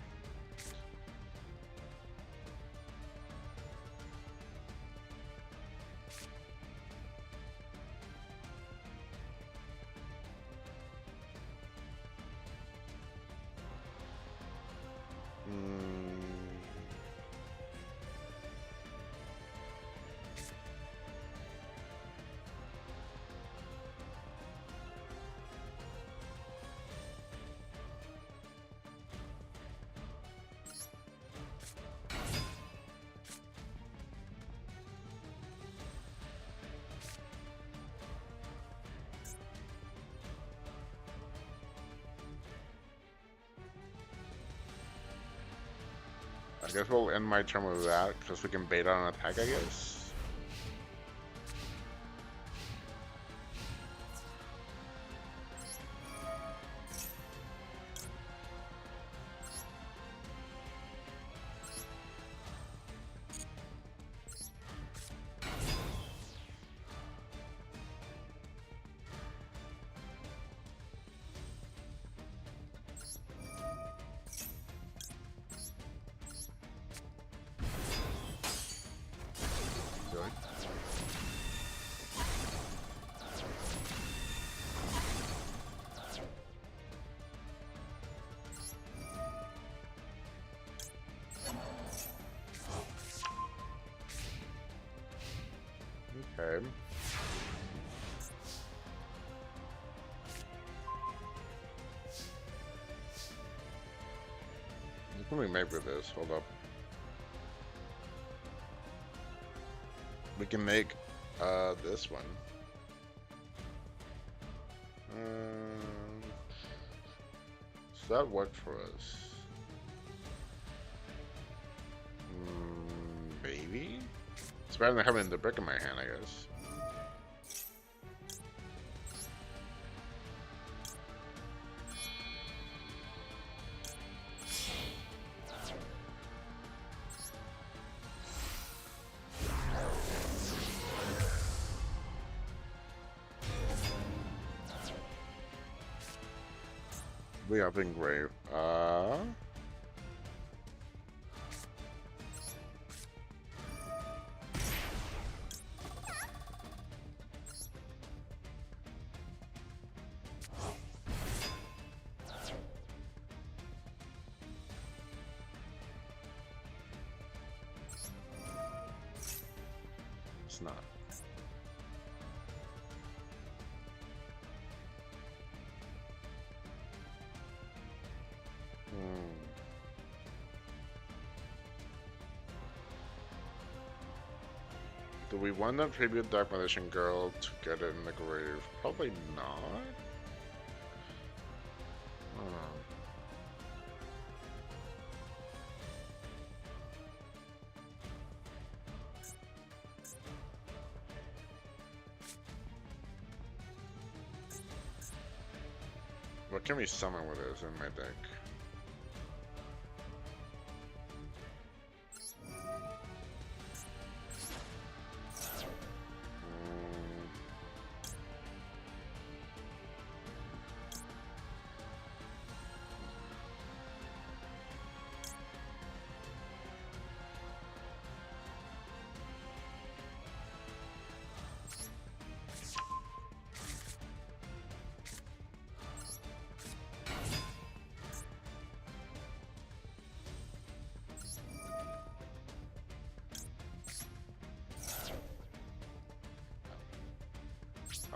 I guess we'll end my turn with that, because we can bait on an attack, I guess. Okay. What can we make with this? Hold up. We can make this one. So that worked for us. Maybe? It's better than having the brick in my hand, I guess. We have engraved. It's not. Do we want to tribute Dark Magician Girl to get it in the grave? Probably not. What can we summon with this in my deck?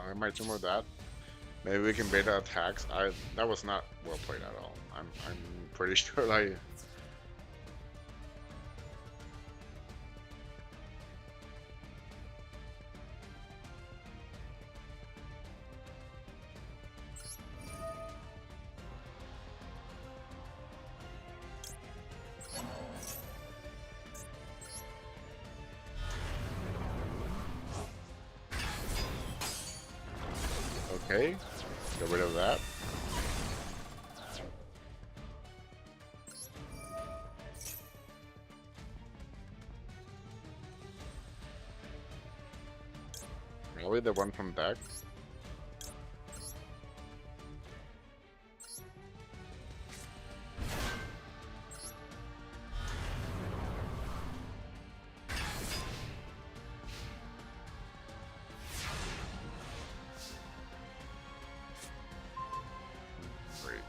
I might do more of that. Maybe we can bait the attacks. That was not well played at all. I'm pretty sure like okay. Get rid of that. Really, the one from deck. Great.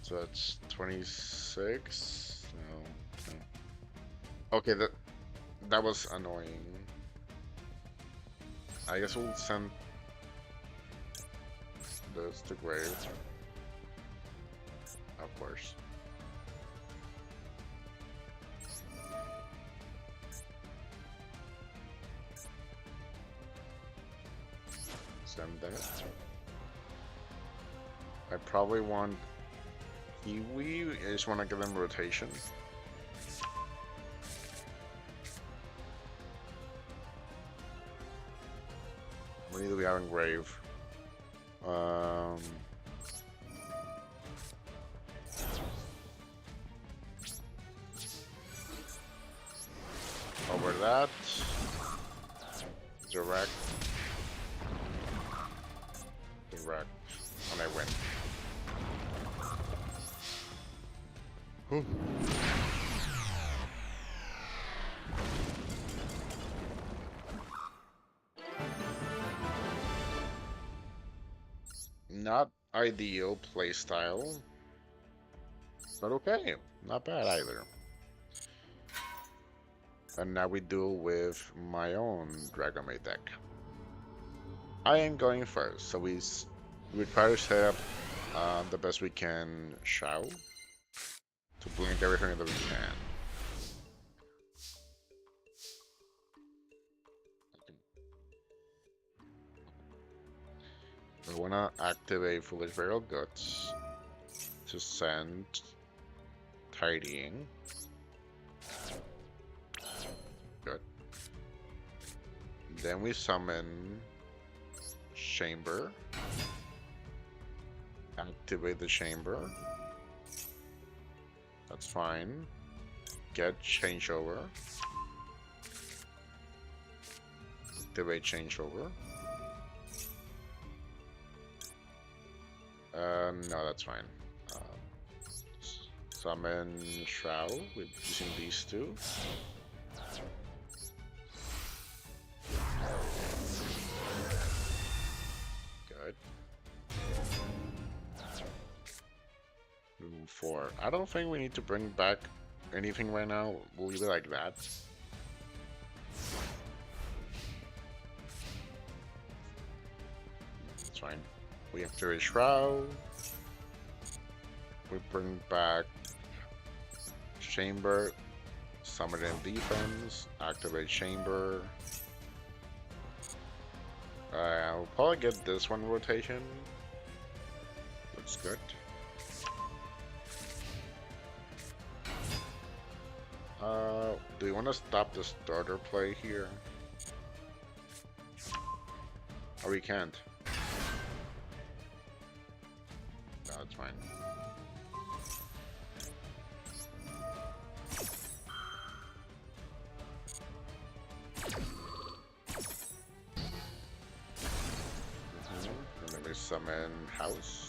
So that's 26. No. Okay, that was annoying. I guess we'll send this to grave. Of course. Send that. I probably want Kiwi. I just want to give them rotation. We need to be out in grave. Over that. Direct. Direct. And I win. Whew. Not ideal playstyle, but okay. Not bad either. And now we duel with my own Dragon Maid deck. I am going first, so we try to set up the best we can Shao to blink everything that we can. We wanna activate Foolish Burial Guts to send Tidying. Good. Then we summon Chamber. Activate the Chamber. That's fine. Get Changeover. Activate Changeover. No, that's fine. Summon Shroud with using these two. Good. Move forward. I don't think we need to bring back anything right now. We'll leave it like that. It's fine. We have to Shroud. We bring back Chamber, summon in defense, activate Chamber. I'll probably get this one rotation. Looks good. Do you want to stop the starter play here? Or we can't? No, it's fine. And then we summon House.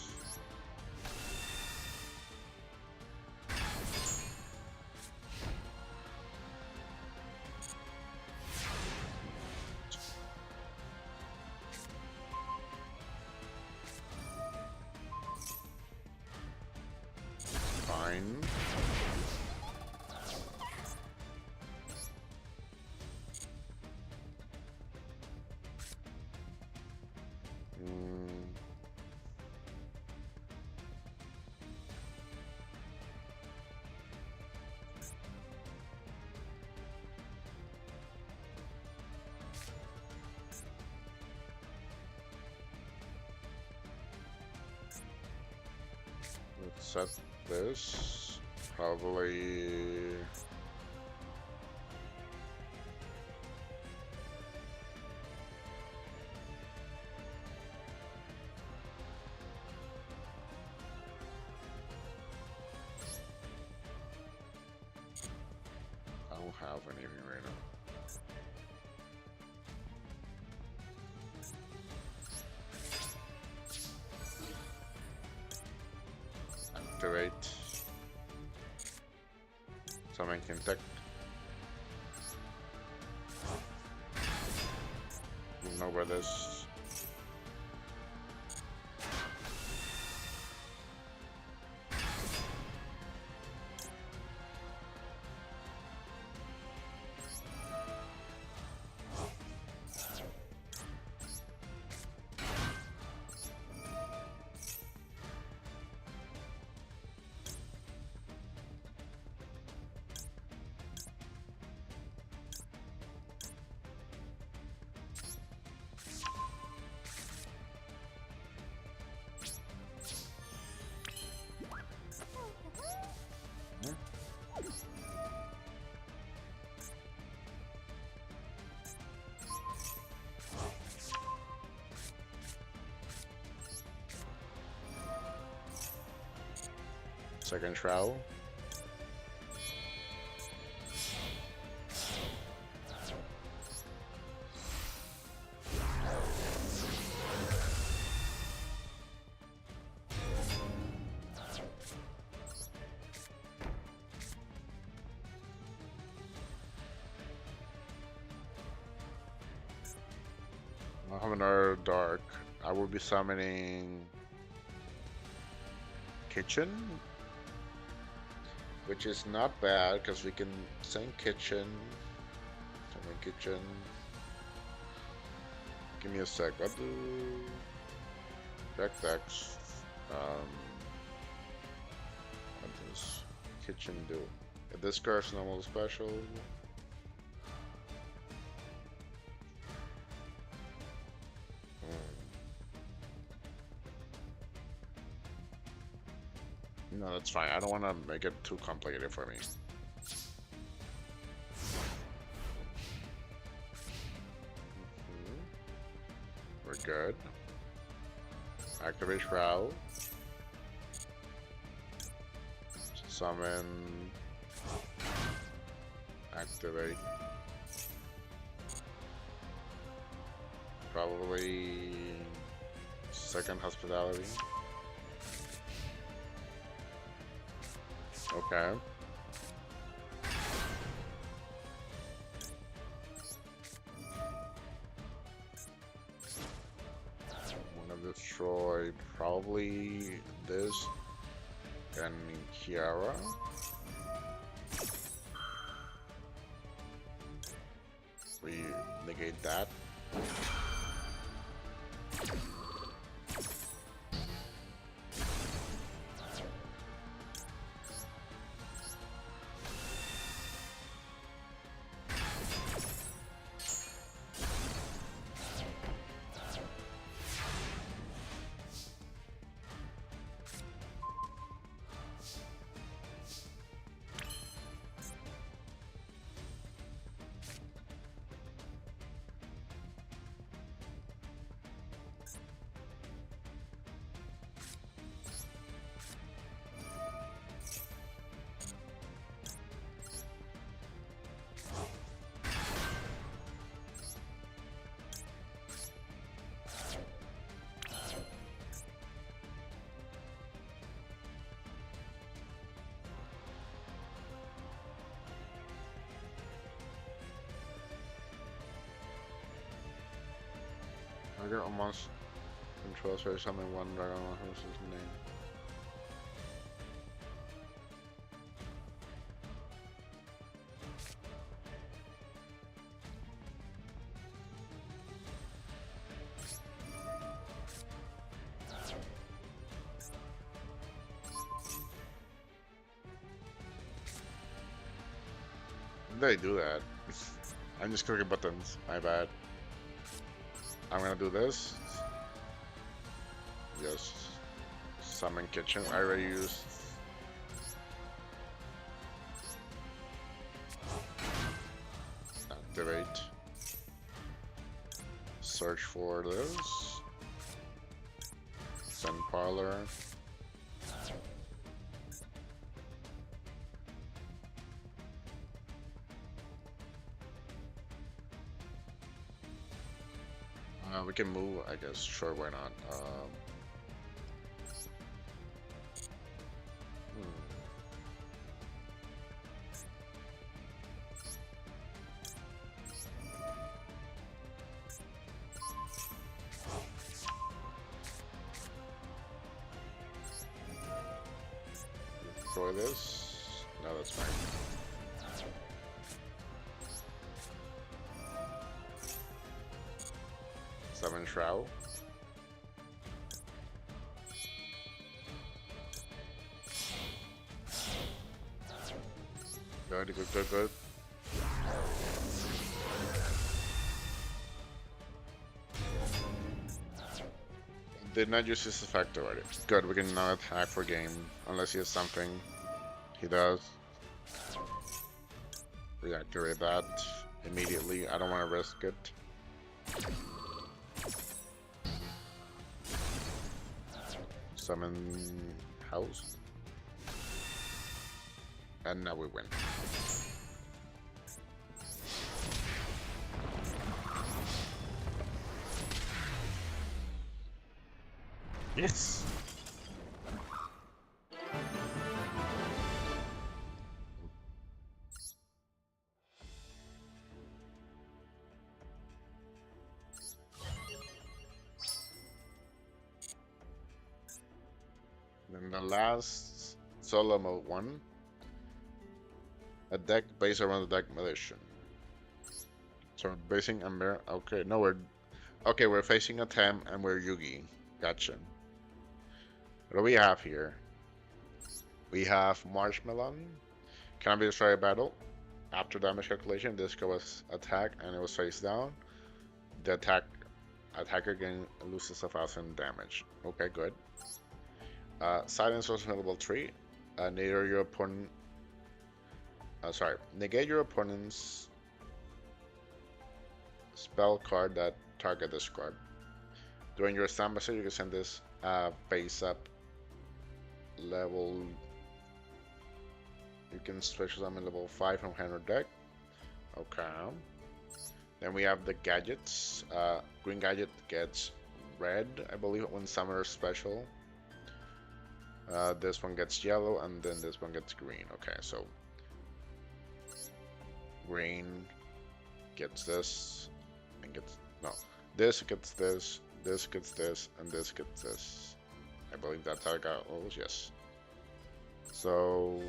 set this. Probably. I don't have anything right now. Activate. Summon Kinect. You know where this. Second trowel. I'll have another dark. I will be summoning Kitchen, which is not bad because we can send Kitchen. Summon Kitchen. Give me a sec. I'll do deck decks. What does Kitchen do? If this card's normal special. No, that's fine. I don't want to make it too complicated for me. We're good. Activate Shroud. Summon. Activate. Probably second Hospitality. Okay. Want to destroy probably this and Kiara. We negate that. I got almost control space something one dragon. What's his name? They do that. I'm just clicking buttons. My bad. I'm gonna do this. Just summon Kitchen. I already used search for this. Send parlor. We can move, I guess. Sure, why not? Destroy this. No, that's fine. Summon Shroud. Good, good, good, good. Did not use his effect already. Good, we can now attack for game. Unless he has something. He does. Reactivate that immediately. I don't want to risk it. Summon house. And now we win. Yes. Then the last solo mode one. A deck based around the deck militia. So we're basing a mirror. Okay, no, we're facing a Tem and we're Yugi. Gotcha. What do we have here? We have Marshmallow. Can be destroyed battle. After damage calculation, this was attack and it was face down. The attacker again loses 1,000 damage. Okay, good. Silence was level 3. Negate your opponent's spell card that target this card. During your standby stage, you can send this base up level. You can switch them in level 5 from hand or deck. Okay. Then we have the gadgets. Green gadget gets red, I believe, when summoner special. This one gets yellow, and then this one gets green. Okay, so green gets this, and gets this gets this, this gets this, and this gets this. I believe that's how I got those. Yes. So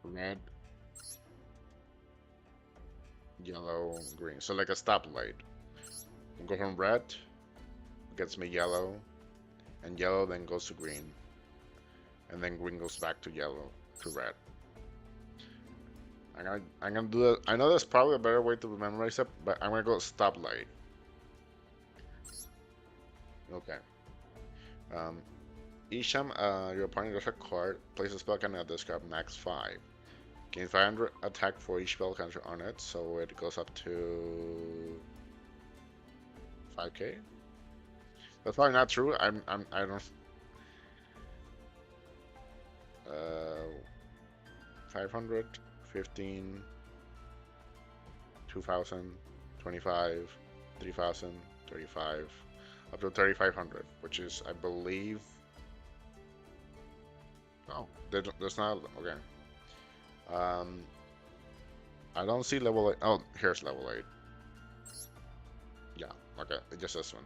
red, yellow, green. So like a stoplight. We'll go from red, gets me yellow, and yellow then goes to green, and then green goes back to yellow to red. I'm gonna do that. I know there's probably a better way to memorize it, but I'm gonna go stoplight. Okay. Each time your opponent draws a card, place a spell counter at this card max 5. Gain 500 attack for each spell counter on it, so it goes up to 5k. That's probably not true. I don't. 500, 15, 2,000, 25, 3,000, 35, up to 3,500, which is, I believe. Oh, there's not. Okay. I don't see level 8. Oh, here's level 8. Yeah. Okay, just this one.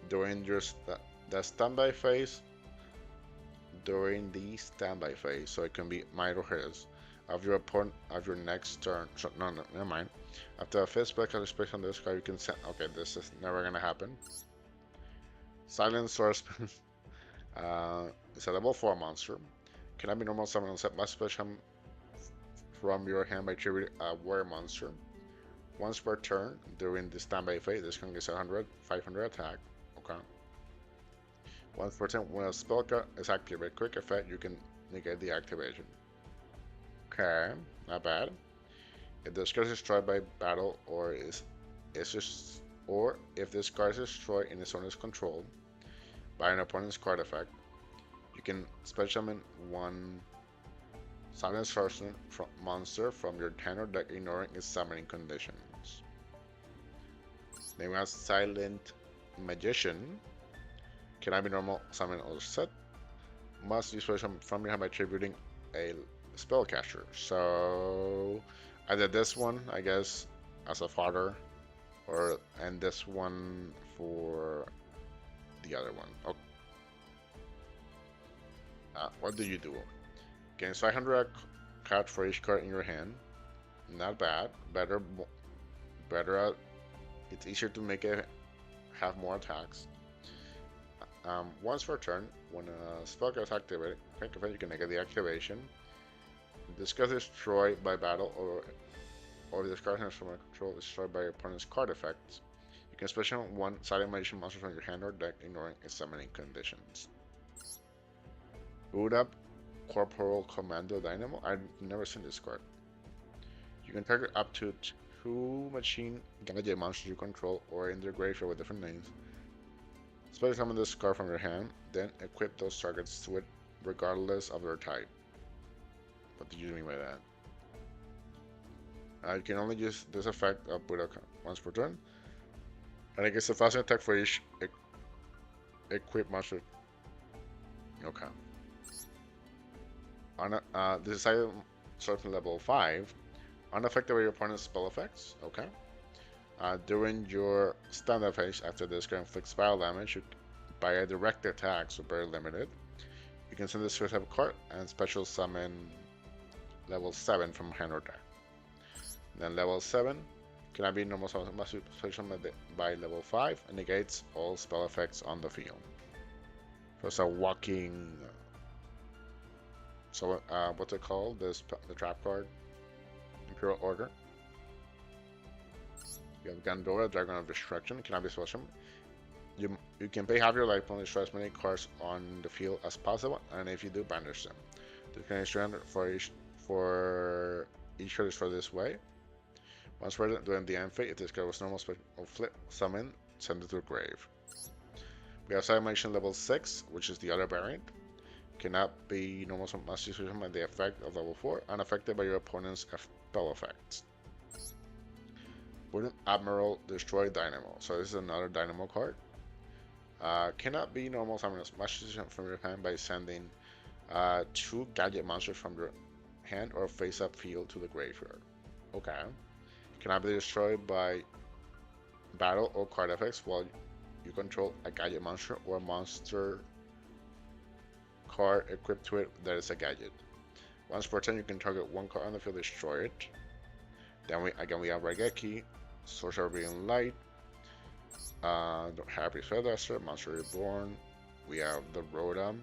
During the standby phase. During the standby phase, so it can be mine or his, of your opponent of your next turn. So, no, never mind. After a fifth spell space on this card, you can send. Okay, this is never gonna happen. Silent Swordsman. It's a level 4 monster. Cannot be normal summon on set. Must special from your hand by tribute a warrior monster. Once per turn during the standby phase, this can get 500 attack. Okay. Once per turn, when a spell card is activated, quick effect, you can negate the activation. Okay, not bad. If this card is destroyed by battle or if this card is destroyed in its owner's control by an opponent's card effect, you can special summon one silent sorcerer monster from your hand or deck, ignoring its summoning conditions. Then we have Silent Magician. Cannot be normal summon or set. Must use special from your hand by tributing a spellcaster. So I did this one, I guess, as a fodder, and this one for the other one. Okay. What do you do? Gain 500 card for each card in your hand. Not bad. Better. It's easier to make it have more attacks. Once per turn, when a spell gets activated, you can negate the activation. This card is destroyed by battle, or this card has from control is destroyed by your opponent's card effects. You can special one Silent Magician monster from your hand or deck, ignoring its summoning conditions. Boot up Corporal Commando Dynamo. I've never seen this card. You can target up to 2 machine gadget monsters you control or in their graveyard with different names. Special summon this card from your hand, then equip those targets to it regardless of their type. What do you mean by that? You can only use this effect of Buddha once per turn. And it gets a thousand attack for each equip monster. Okay. This is item starts from level 5. Unaffected by your opponent's spell effects. Okay. During your standard phase, after this card inflicts battle damage by a direct attack, so very limited, you can send this first type card and special summon level 7 from hand or deck. Then level 7 cannot be normal summon, must be special summoned by level 5 and negates all spell effects on the field. So it's a walking. So what's it called? The trap card. Imperial Order. You have Gandora, Dragon of Destruction, cannot be special. You can pay half your life point to destroy as many cards on the field as possible, and if you do, banish them. This can destroy for each card destroyed this way. Once present during the end phase, if this card was normal special flip summon, send it to the grave. We have Silent Magician level 6, which is the other variant. Cannot be normal summon, must use by the effect of level 4, unaffected by your opponent's spell effects. Wooden Admiral Destroy Dynamo. So this is another Dynamo card. Cannot be normal summon, must use from your hand by sending 2 gadget monsters from your hand or face-up field to the graveyard. Okay. Cannot be destroyed by battle or card effects while you control a gadget monster or monster card equipped to it that is a gadget. Once per turn, you can target one card on the field, destroy it. Then we have Raigeki, Sorcerer Being Light, Happy Featherduster, Monster Reborn. We have the Rotom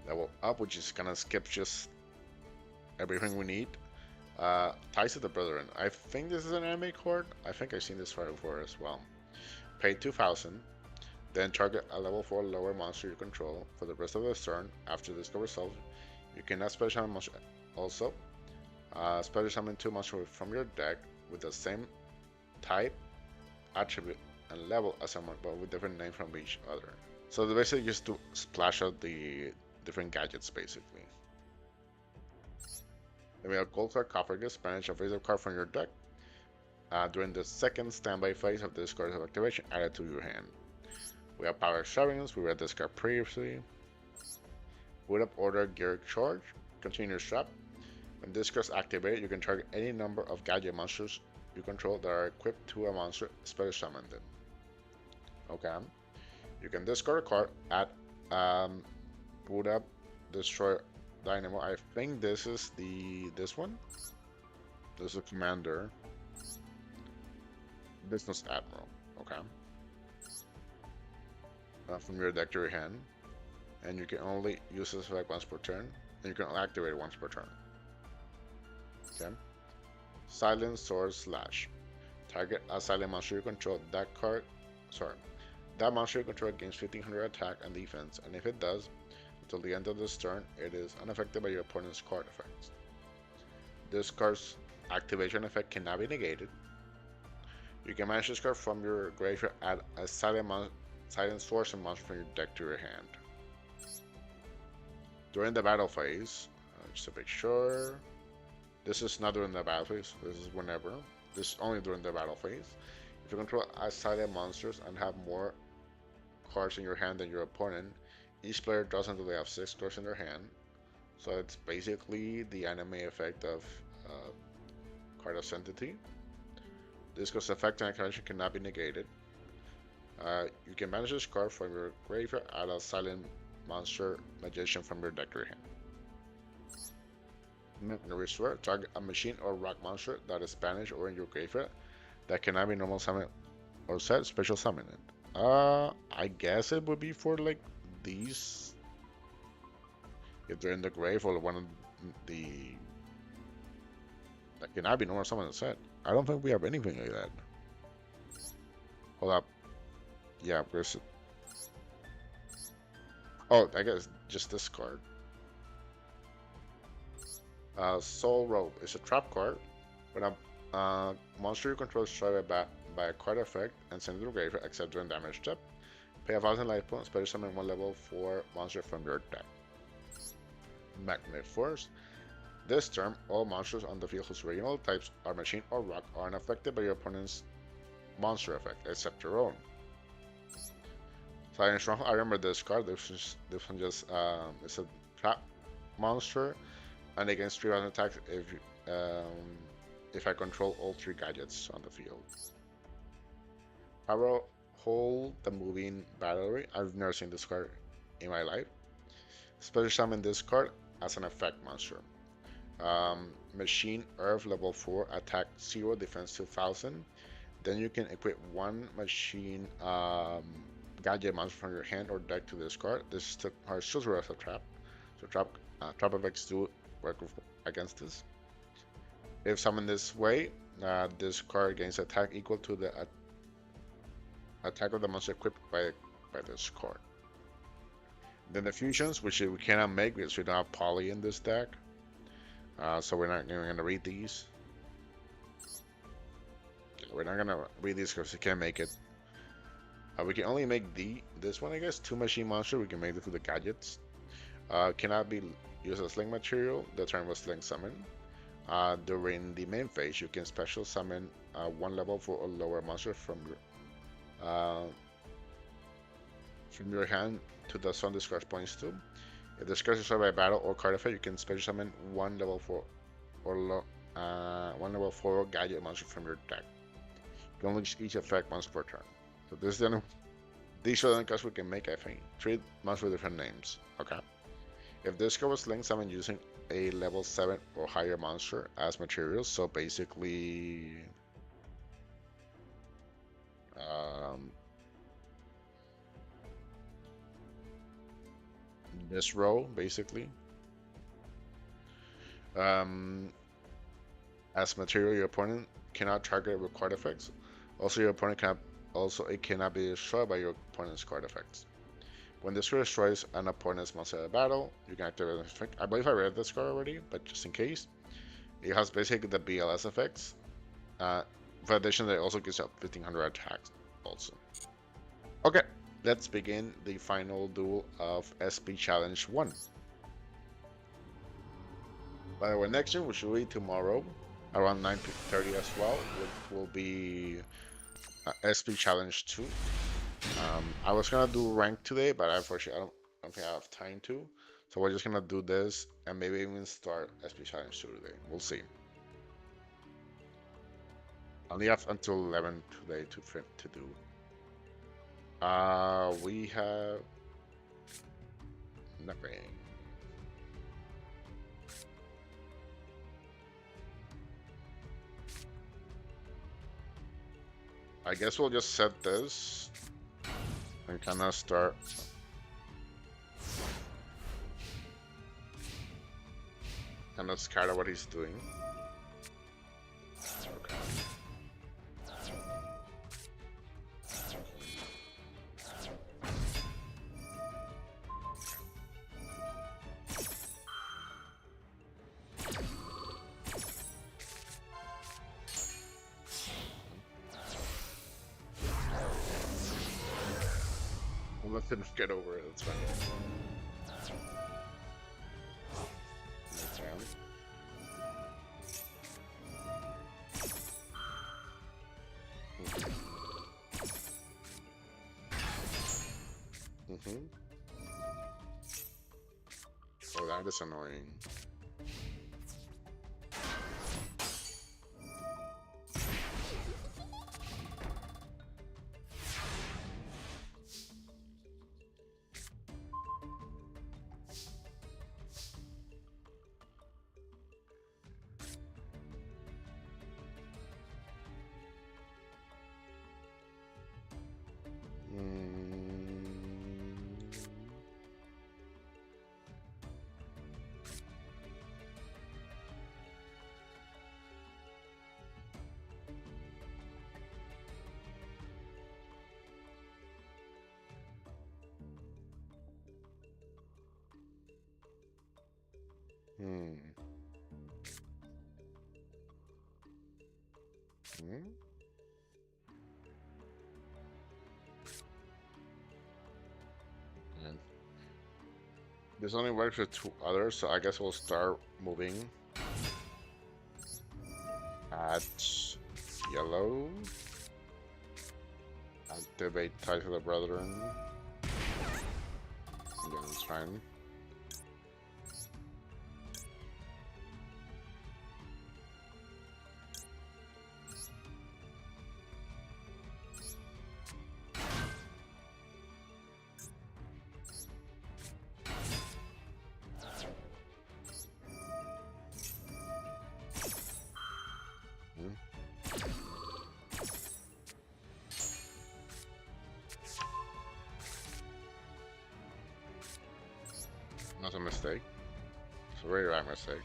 level up, which is gonna skip just everything we need. Ties of the Brethren. I think this is an anime card. I think I've seen this card before as well. Pay 2,000, then target a level 4 lower monster you control for the rest of the turn. After this card resolves, you cannot special summon monster. Also, special summon 2 monsters from your deck with the same type, attribute, and level as someone, but with different names from each other. So they basically just to splash out the different gadgets, basically. Then we have Gold Card Coppergus, banish a face-up card from your deck. During the second standby phase of this card's activation, add it to your hand. We have Power Extravagance, we read this card previously. Boot up Order Gear Charge, continue your strap. When this card is activated, you can target any number of gadget monsters you control that are equipped to a monster, special summon them. Okay. You can discard a card, add boot up, destroy Dynamo. I think this is this one. This is Commander. Business Admiral. Okay. From your deck to your hand, and you can only use this effect once per turn, and you can activate it once per turn. Okay. Silent Sword Slash. Target a silent monster you control. That monster you control gains 1500 attack and defense, and if it does, until the end of this turn, it is unaffected by your opponent's card effects. This card's Activation effect cannot be negated. You can manage this card from your graveyard, add a silent source and monster from your deck to your hand. During the battle phase, just to make sure, this is not during the battle phase, this is whenever. This is only during the battle phase. If you control silent monsters and have more cards in your hand than your opponent, each player draws until they have 6 cards in their hand. So it's basically the anime effect of Card of Entity. This card's effect and activation cannot be negated. You can manage this card from your graveyard, add a silent monster magician from your deck to your hand. Restore, target a machine or rock monster that is banished or in your graveyard that cannot be normal summon or set, special summon it. I guess it would be for like these, if they're in the grave, or one of the that cannot be normal summon set. I don't think we have anything like that. Hold up. Yeah, where's it? Oh, I guess just this card. Soul Robe is a trap card. When a monster you control is struck by a card effect and sent to the graveyard, except during damage step, pay 1,000 life points, special summon one level 4 monster from your deck. Magnet Force. This term, all monsters on the field whose original types are machine or rock are unaffected by your opponent's monster effect, except your own. Silent Stronghold. I remember this card. This one just it's a trap monster, and against 3 attacks if I control all 3 gadgets on the field. Power Hold the Moving Battery. I've never seen this card in my life. Special summon this card as an effect monster. Machine Earth level 4, attack 0, defense 2000. Then you can equip one machine gadget monster from your hand or deck to this card. This card shows as a trap. So trap effects do work against this. If summoned this way, this card gains attack equal to the attack of the monster equipped by this card. Then the fusions, which we cannot make because we don't have poly in this deck. So we're not even going to read these. We're not going to read these because we can't make it. We can only make this one, I guess. 2 machine monster. We can make it through the gadgets. Cannot be used as link material. The turn was link summon. During the main phase, you can special summon 1 level 4 or lower monster from your hand to the zone this card points to. If this card is destroyed by battle or card effect, you can special summon 1 level 4 or 1 level 4 gadget monster from your deck. You can only use each effect once per turn. So this then these are the cards we can make, I think. 3 monsters with different names. Okay. If this card was link summoned using a level 7 or higher monster as materials, so basically this row basically. As material, your opponent cannot target with card effects. Also, your opponent cannot be destroyed by your opponent's card effects. When this card destroys an opponent's monster in a battle, you can activate an effect. I believe I read this card already, but just in case, it has basically the BLS effects. For addition, it also gives up 1500 attacks. Also, okay. Let's begin the final duel of SP Challenge 1. By the way, next year, which will be tomorrow, around 9:30 as well, will be SP Challenge 2. I was gonna do rank today, but unfortunately, I don't think I have time to. So we're just gonna do this and maybe even start SP Challenge 2 today. We'll see. I only have until 11 today to do. We have nothing. I guess we'll just set this and kind of start. Kind of scared of what he's doing. Okay. Didn't get over it. That's fine. Okay. Mm-hmm. Oh, that is annoying. Hmm. And this only works with 2 others, so I guess we'll start moving. Add yellow. Activate Ties of the Brethren. Yeah, that's fine. Not a mistake. It's a very right mistake.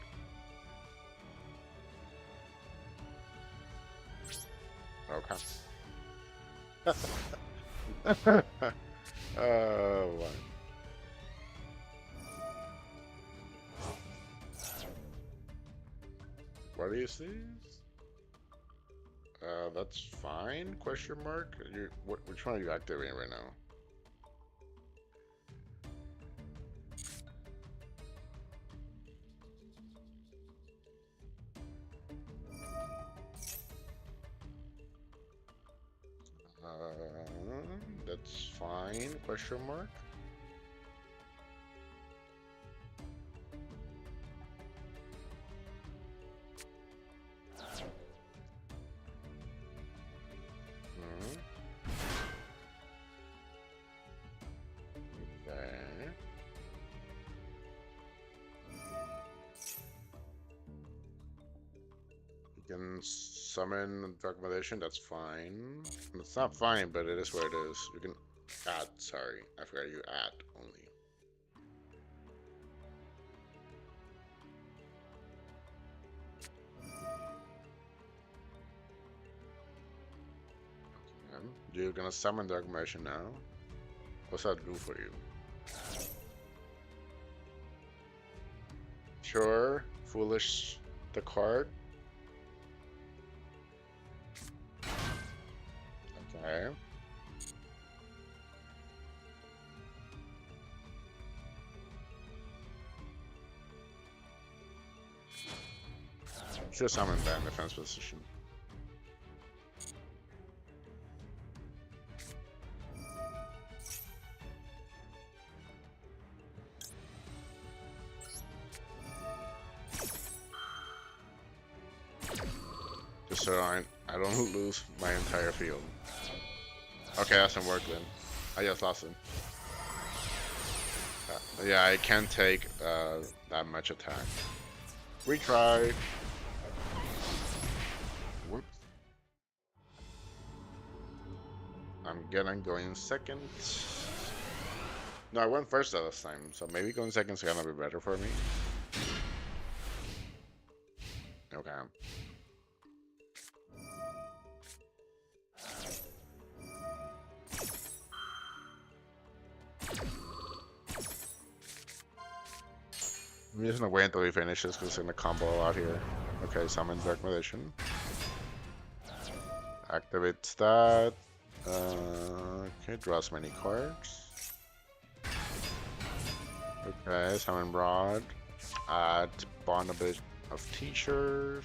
Okay. Oh, wow. What is this? That's fine? Question mark? Which one are you activating right now? That's fine? Question mark? Okay. You can summon Documentation, that's fine. It's not fine, but it is what it is. You can add, sorry. I forgot you add only. You're gonna summon Documentation now. What's that do for you? Sure, foolish the card. Okay. Should summon that in defense position. Just so I don't lose my entire field. Okay, that doesn't work then. I just lost him. Yeah, I can't take that much attack. Retry. Whoops. I'm gonna go in second. No, I went first last time, so maybe going second is gonna be better for me. Okay. I'm just gonna wait until he finishes because it's gonna combo a lot here. Okay, summon Documentation. Activates that. Okay, draw as many cards. Okay, Summon Broad. Add Bond a bit of teachers.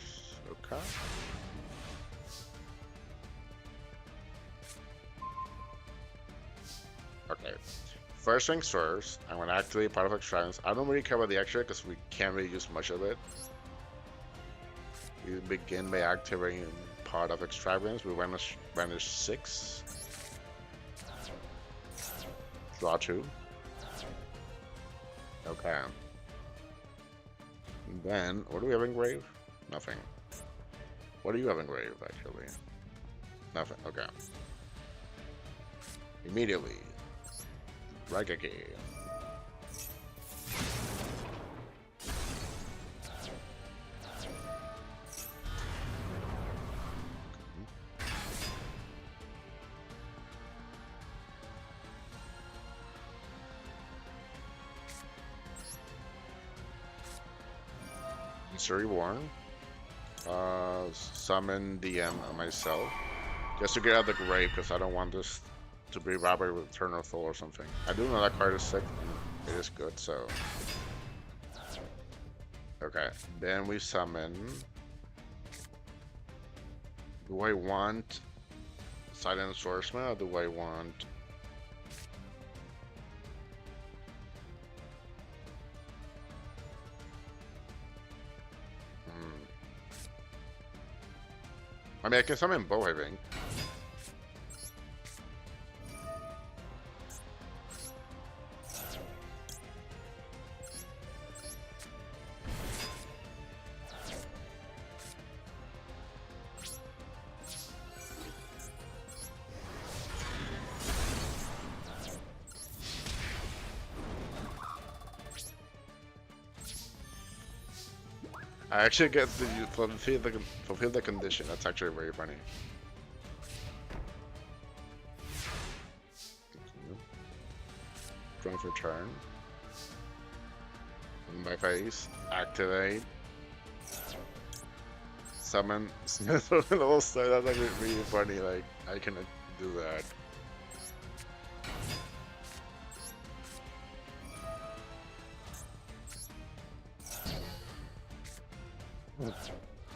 Okay. Okay. First things first, I'm gonna activate Part of Extravagance. I don't really care about the extra because we can't really use much of it. We begin by activating Part of Extravagance. We vanish 6. Draw 2. Okay. Then, what do we have engraved? Nothing. What do you have engraved, actually? Nothing. Okay. Immediately. Raigeki. It's reborn. Summon DM myself. Just to get out of the grave, because I don't want this to be robbery with Turn of Soul or something. I do know that card is sick, and it is good, so... Okay, then we summon... Do I want Silent Swordsman, or do I want... I mean, I can summon both, I think. I actually get to fulfill the condition. That's actually very funny. Drawing for turn. In my face. Activate. Summon. Level start. That's like really funny. Like I cannot do that.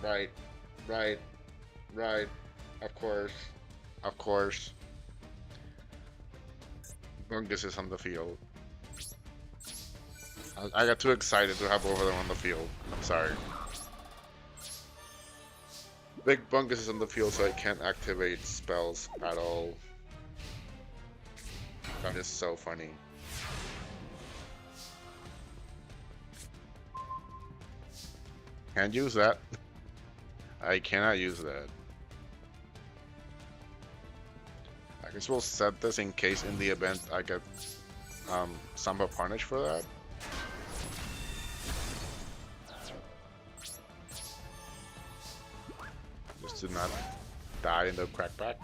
Right, right, right. Of course, of course. Bungus is on the field. I got too excited to have both of them on the field. I'm sorry. Big Bungus is on the field, so I can't activate spells at all. That is so funny. Can't use that. I cannot use that. I guess we'll set this in case in the event I get Samba punished for that. Just to not die in the crackback.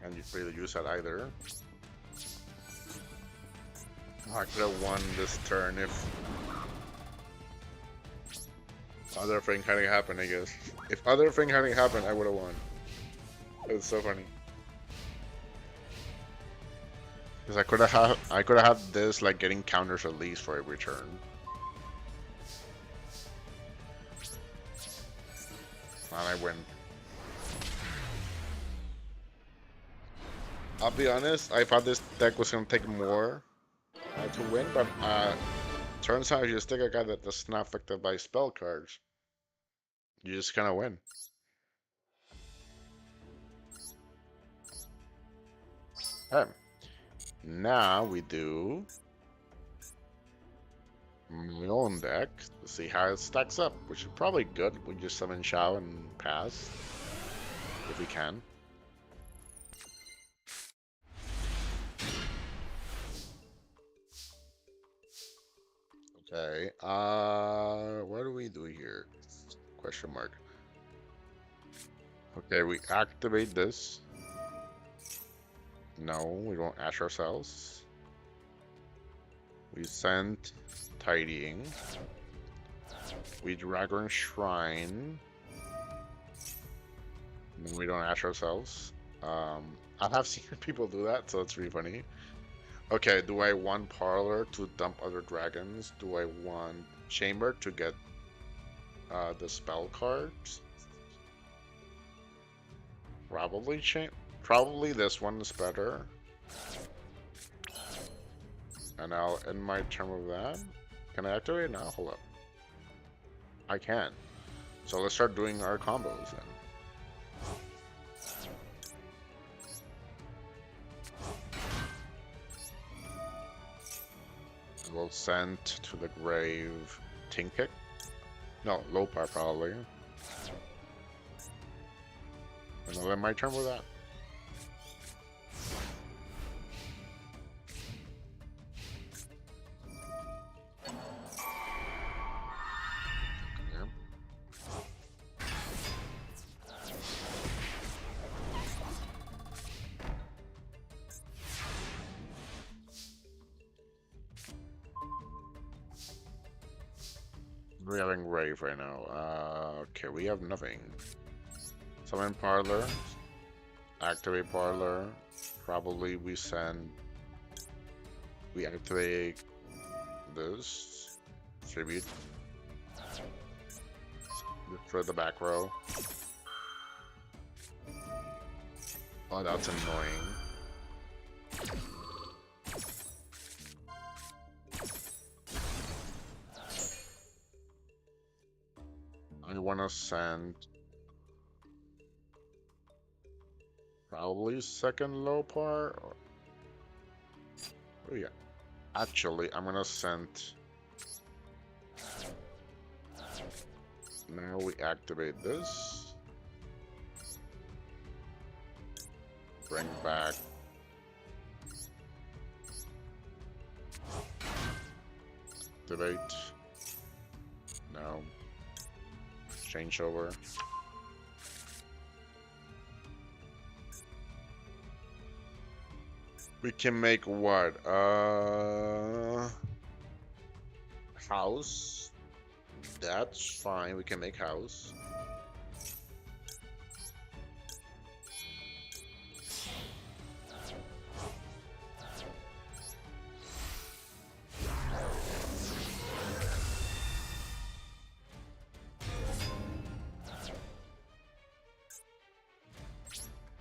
And you really use that either. I could have won this turn if other thing hadn't happened, I guess. If other thing hadn't happened, I would have won. It's so funny. Because I could have had this like getting counters at least for every turn. And I win. I'll be honest, I thought this deck was gonna take more to win, but turns out you just take a guy that's not affected by spell cards. You just kind of win. Okay. Now we do my own deck to see how it stacks up, which is probably good. We just summon Shao and pass if we can. Okay, what do we do here? Question mark. Okay, we activate this. No, we don't ash ourselves. We send Tidying. We Dragon Shrine. And we don't ash ourselves. I have seen people do that, so it's really funny. Okay, do I want Parlor to dump other dragons? Do I want Chamber to get the spell cards? Probably this one is better. And I'll end my turn with that. Can I activate it now? Hold up. I can. So let's start doing our combos then. We'll send to the grave Tinkek. No, Lopar probably. And I'll end my turn with that. We're having Rave right now. Okay, we have nothing. Summon Parlor. Activate Parlor. Probably we activate this. Tribute. For the back row. Oh, that's annoying. I want to send probably second low par. Oh yeah, actually I'm gonna send. Now we activate this. Bring back. Activate. No. Change over. We can make what? House. That's fine. We can make house.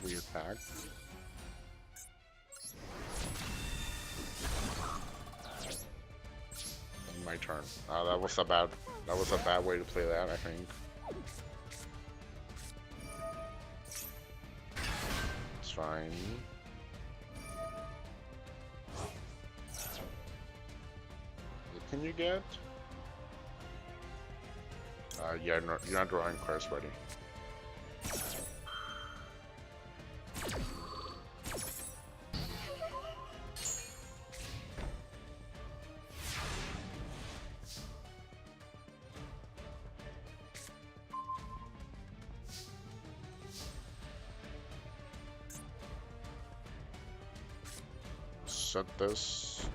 We attack. My turn. That was a bad way to play that, I think. It's fine. What can you get? Yeah, no, you're not drawing cards ready. Set this.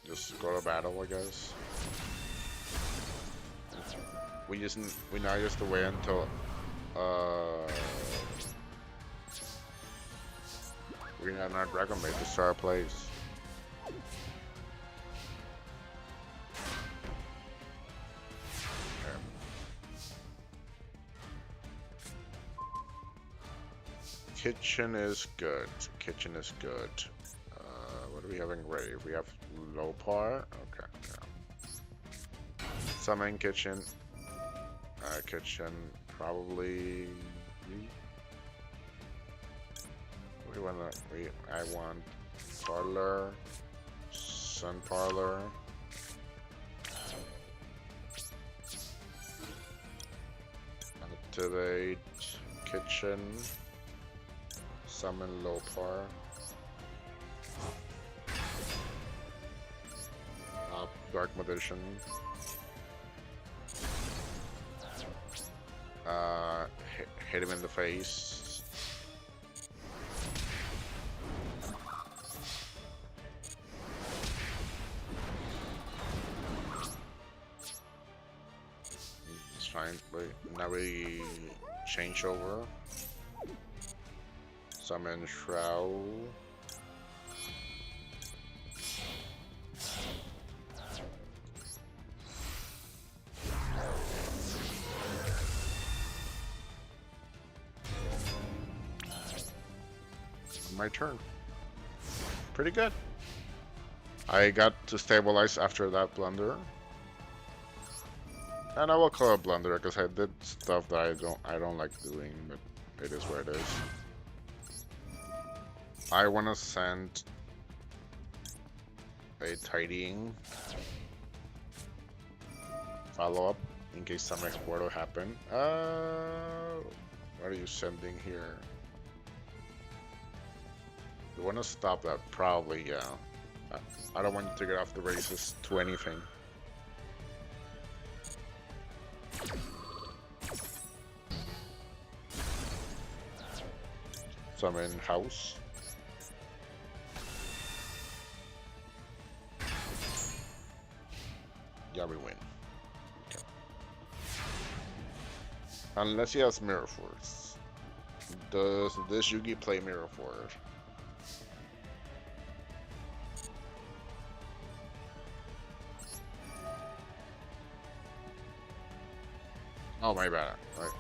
Just go to battle, I guess. We now just to wait until we have our Dragon Maid to start our plays. Kitchen is good. Kitchen is good. What do we have in grave? We have low par. Okay. Yeah. Summon kitchen. Kitchen probably. I want parlor. Sun parlor. Activate kitchen. Summon low par. Dark Magician. Hit him in the face. It's fine. Wait, now we changeover. Summon Shroud. My turn. Pretty good. I got to stabilize after that blunder. And I will call it blunder because I did stuff that I don't like doing, but it is what it is. I want to send a tidying follow up in case some export will happen. What are you sending here? You want to stop that? Probably, yeah. I don't want you to get off the races to anything. Summon house. Yeah, we win. Okay. Unless he has Mirror Force. Does this Yugi play Mirror Force? Oh, my bad. Right.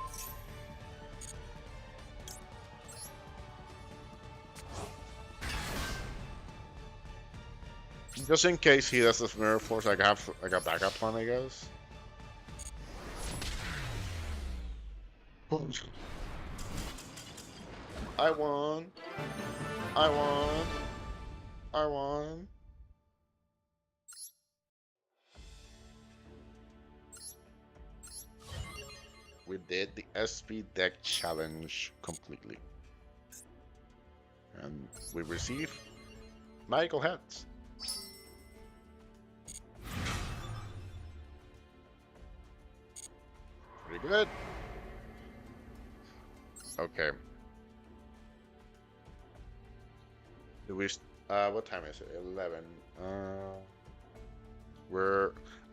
Just in case he does this Mirror Force, I have like a backup plan, I guess. I won. I won. I won. We did the SP deck challenge completely. And we receive Michael Heads. Pretty good. Okay. Do we? What time is it? 11.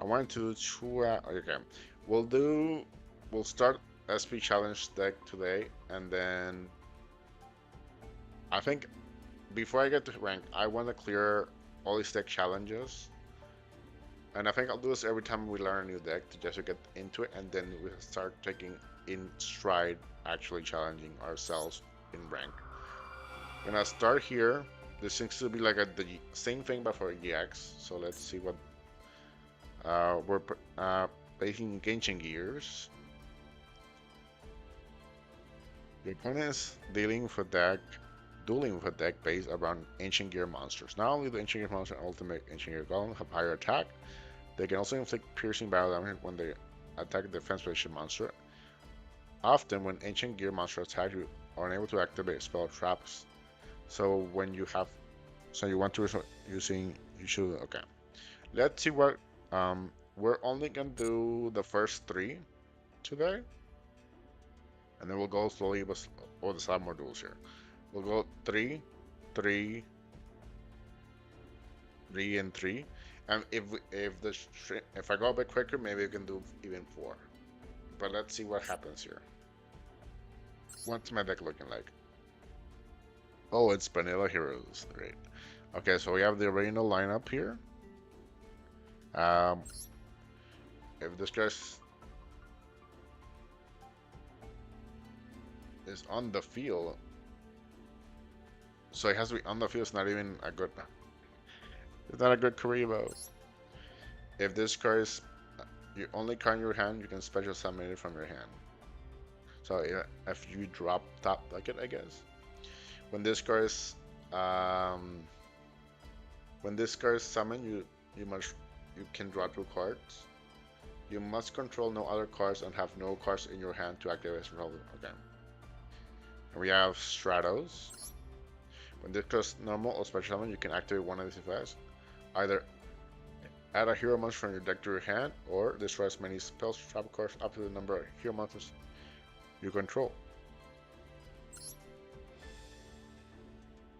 I want to two. Okay. We'll start SP challenge deck today, and then I think before I get to rank, I want to clear all these deck challenges. And I think I'll do this every time we learn a new deck to just to get into it, and then we start taking in stride actually challenging ourselves in rank. We're gonna start here. This seems to be like the same thing but for EX. So let's see what we're placing Genshin Gears. The opponent is dueling with a deck based around Ancient Gear monsters. Not only the Ancient Gear monster and Ultimate Ancient Gear Golem have higher attack, they can also inflict piercing battle damage when they attack a defense position monster. Often, when Ancient Gear monsters attack, you are unable to activate spell traps. So when you want to you should. Okay, let's see what we're only gonna do the first 3 today, and then we'll go slowly. But there's a lot more duels here. We'll go 3, 3, 3, and 3. And if I go a bit quicker, maybe we can do even 4. But let's see what happens here. What's my deck looking like? Oh, it's Vanilla Heroes. Great. Okay, so we have the original lineup here. If this guy is on the field, so it has to be on the field. It's not even a good. It's not a good Karibo. If this card is your only card in your hand, you can special summon it from your hand. So yeah, if you drop top bucket, I guess. When this card is summoned, you can draw 2 cards. You must control no other cards and have no cards in your hand to activate this problem. Okay. And we have Stratos. When this goes normal or special summon, you can activate one of these effects. Either add a hero monster from your deck to your hand, or destroy as many spells trap cards up to the number of hero monsters you control.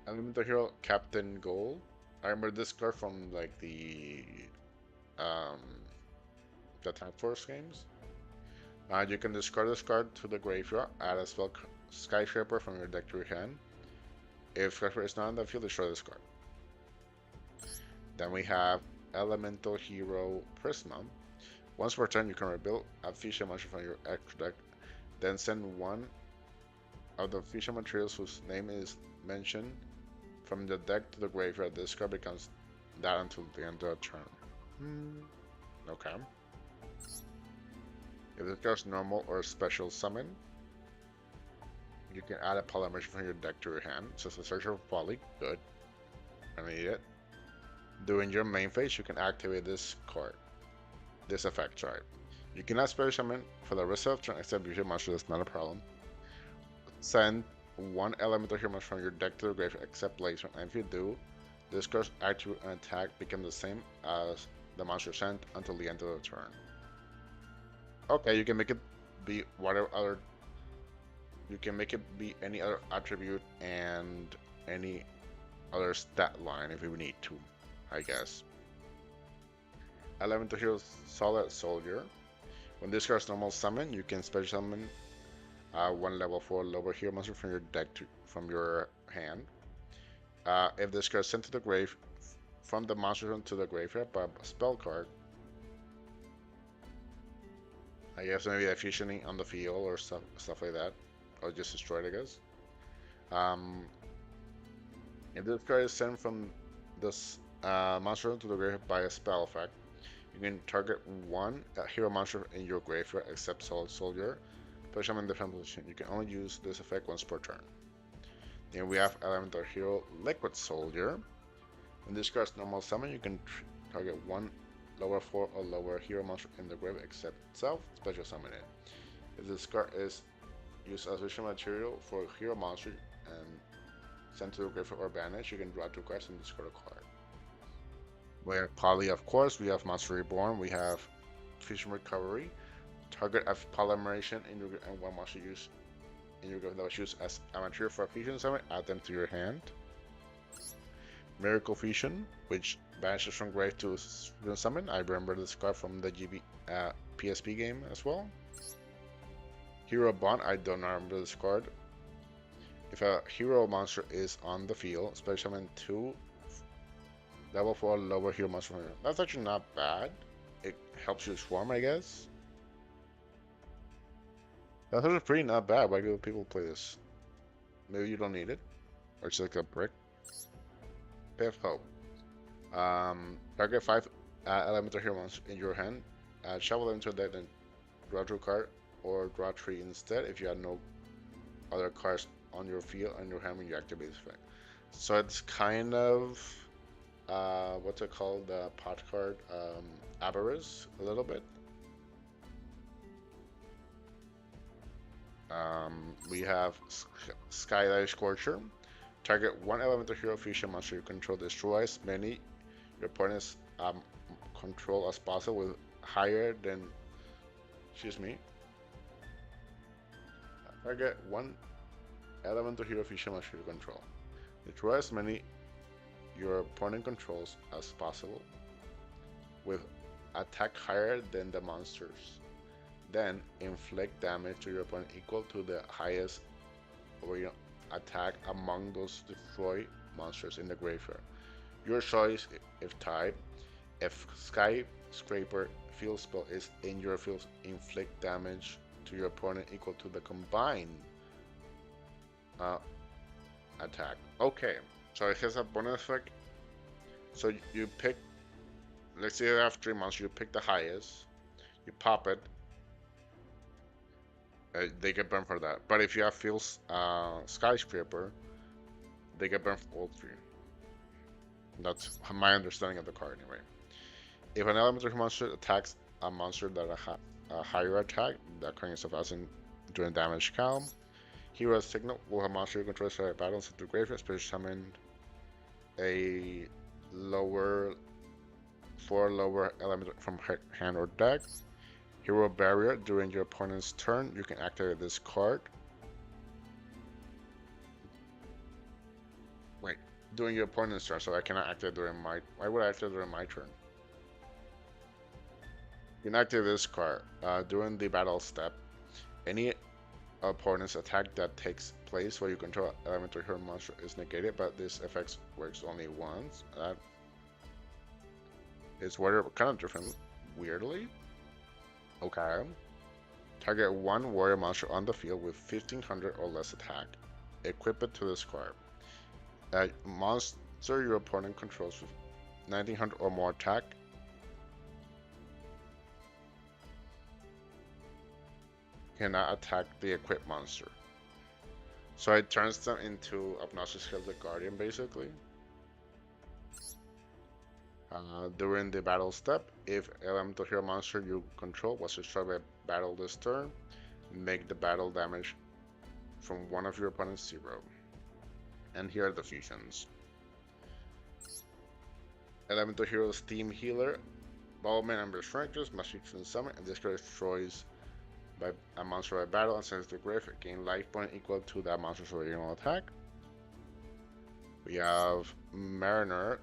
Unlimited Hero Captain Gold. I remember this card from like the Time Force games. You can discard this card to the graveyard, add a spell Skyscraper from your deck to your hand. If Skyscraper is not on the field, destroy this card. Then we have Elemental Hero Prisma. Once per turn, you can rebuild a Fusion monster from your extra deck, then send one of the Fusion materials whose name is mentioned from the deck to the graveyard. This card becomes that until the end of the turn. Okay. If this card's normal or special summon, you can add a polymerization from your deck to your hand. So it's a search for poly. Good. I need it. During your main phase, you can activate this card. This effect, sorry. You cannot special summon for the rest of the turn except usual monster, that's not a problem. Send one elemental hero monster from your deck to the graveyard except laser, and if you do, this card's attribute and attack become the same as the monster sent until the end of the turn. Okay, you can make it be whatever other. You can make it be any other attribute and any other stat line if you need to, I guess. Elemental Hero Solid Soldier. When this card's normal summon, you can special summon one level 4 lower hero monster from your deck from your hand. If this card is sent to the grave from the monster room to the graveyard by a spell card, I guess maybe a fusioning on the field or stuff like that, or just destroyed, I guess. If this card is sent from this monster room to the graveyard by a spell effect, you can target one hero monster in your graveyard except Solid Soldier. Push them in defense position. You can only use this effect once per turn. Then we have Elemental Hero Liquid Soldier. When this card's normal summon, you can target one lower 4 or lower hero monster in the graveyard except itself, special summon it. If this card is used as vision material for a hero monster and sent to the graveyard or banished, you can draw 2 cards and discard a card. We have Poly, of course. We have Monster Reborn. We have Fusion Recovery. Target a polymerization in your and one monster used in your graveyard that was used as a material for a fusion summon. Add them to your hand. Miracle Fusion, which banishes from grave to summon. I remember this card from the PSP game as well. Hero Bond. I don't remember this card. If a hero monster is on the field, special summon 2 level 4 lower hero monster. That's actually not bad. It helps you swarm, I guess. That's actually pretty not bad. Why do people play this? Maybe you don't need it, or it's like a brick. Fifth Hope. Target 5 elemental hero monsters in your hand. Shuffle them into a deck, then draw 2 card, or draw 3 instead if you have no other cards on your field and your hand when you activate this effect. So it's kind of what's it called? The pot card, Avarice, a little bit. We have Skylight Scorcher. Target one elemental hero fusion monster you control destroys many your opponent's control as possible with higher than. Excuse me. Target one elemental hero fusion monster you control. Destroy as many your opponent controls as possible with attack higher than the monsters. Then inflict damage to your opponent equal to the highest attack among those destroyed monsters in the graveyard. Your choice if tied. If Skyscraper field spell is in your field, inflict damage to your opponent equal to the combined attack. Okay, so it has a bonus effect. So you pick, let's say you have 3 monsters, you pick the highest, you pop it, they get burned for that. But if you have field Skyscraper, they get burned for all 3. That's my understanding of the card anyway. If an elemental monster attacks a monster that has a higher attack, that card yourself as in doing damage calm. Hero Signal will have monster you control start battles into the graveyard, special summon a lower 4 lower element from hand or deck. Hero Barrier. During your opponent's turn, you can activate this card. Wait, during your opponent's turn, so I cannot activate during my. Why would I activate during my turn? You can activate this card during the battle step. Any opponent's attack that takes place while you control elemental hero monster is negated, but this effect works only once. That is worded kind of different, weirdly. Okay. Target one warrior monster on the field with 1500 or less attack. Equip it to this card. A monster your opponent controls with 1900 or more attack cannot attack the equipped monster. So it turns them into Obnoxious Skeleton Guardian, basically. During the battle step, if elemental hero monster you control was destroyed by battle this turn, make the battle damage from one of your opponent's 0. And here are the fusions. Elemental hero Steam Healer, Bowman and Berserkers must fusion summon, and this card destroys by a monster by battle and sends to the grave, gain life point equal to that monster's original attack. We have Mariner,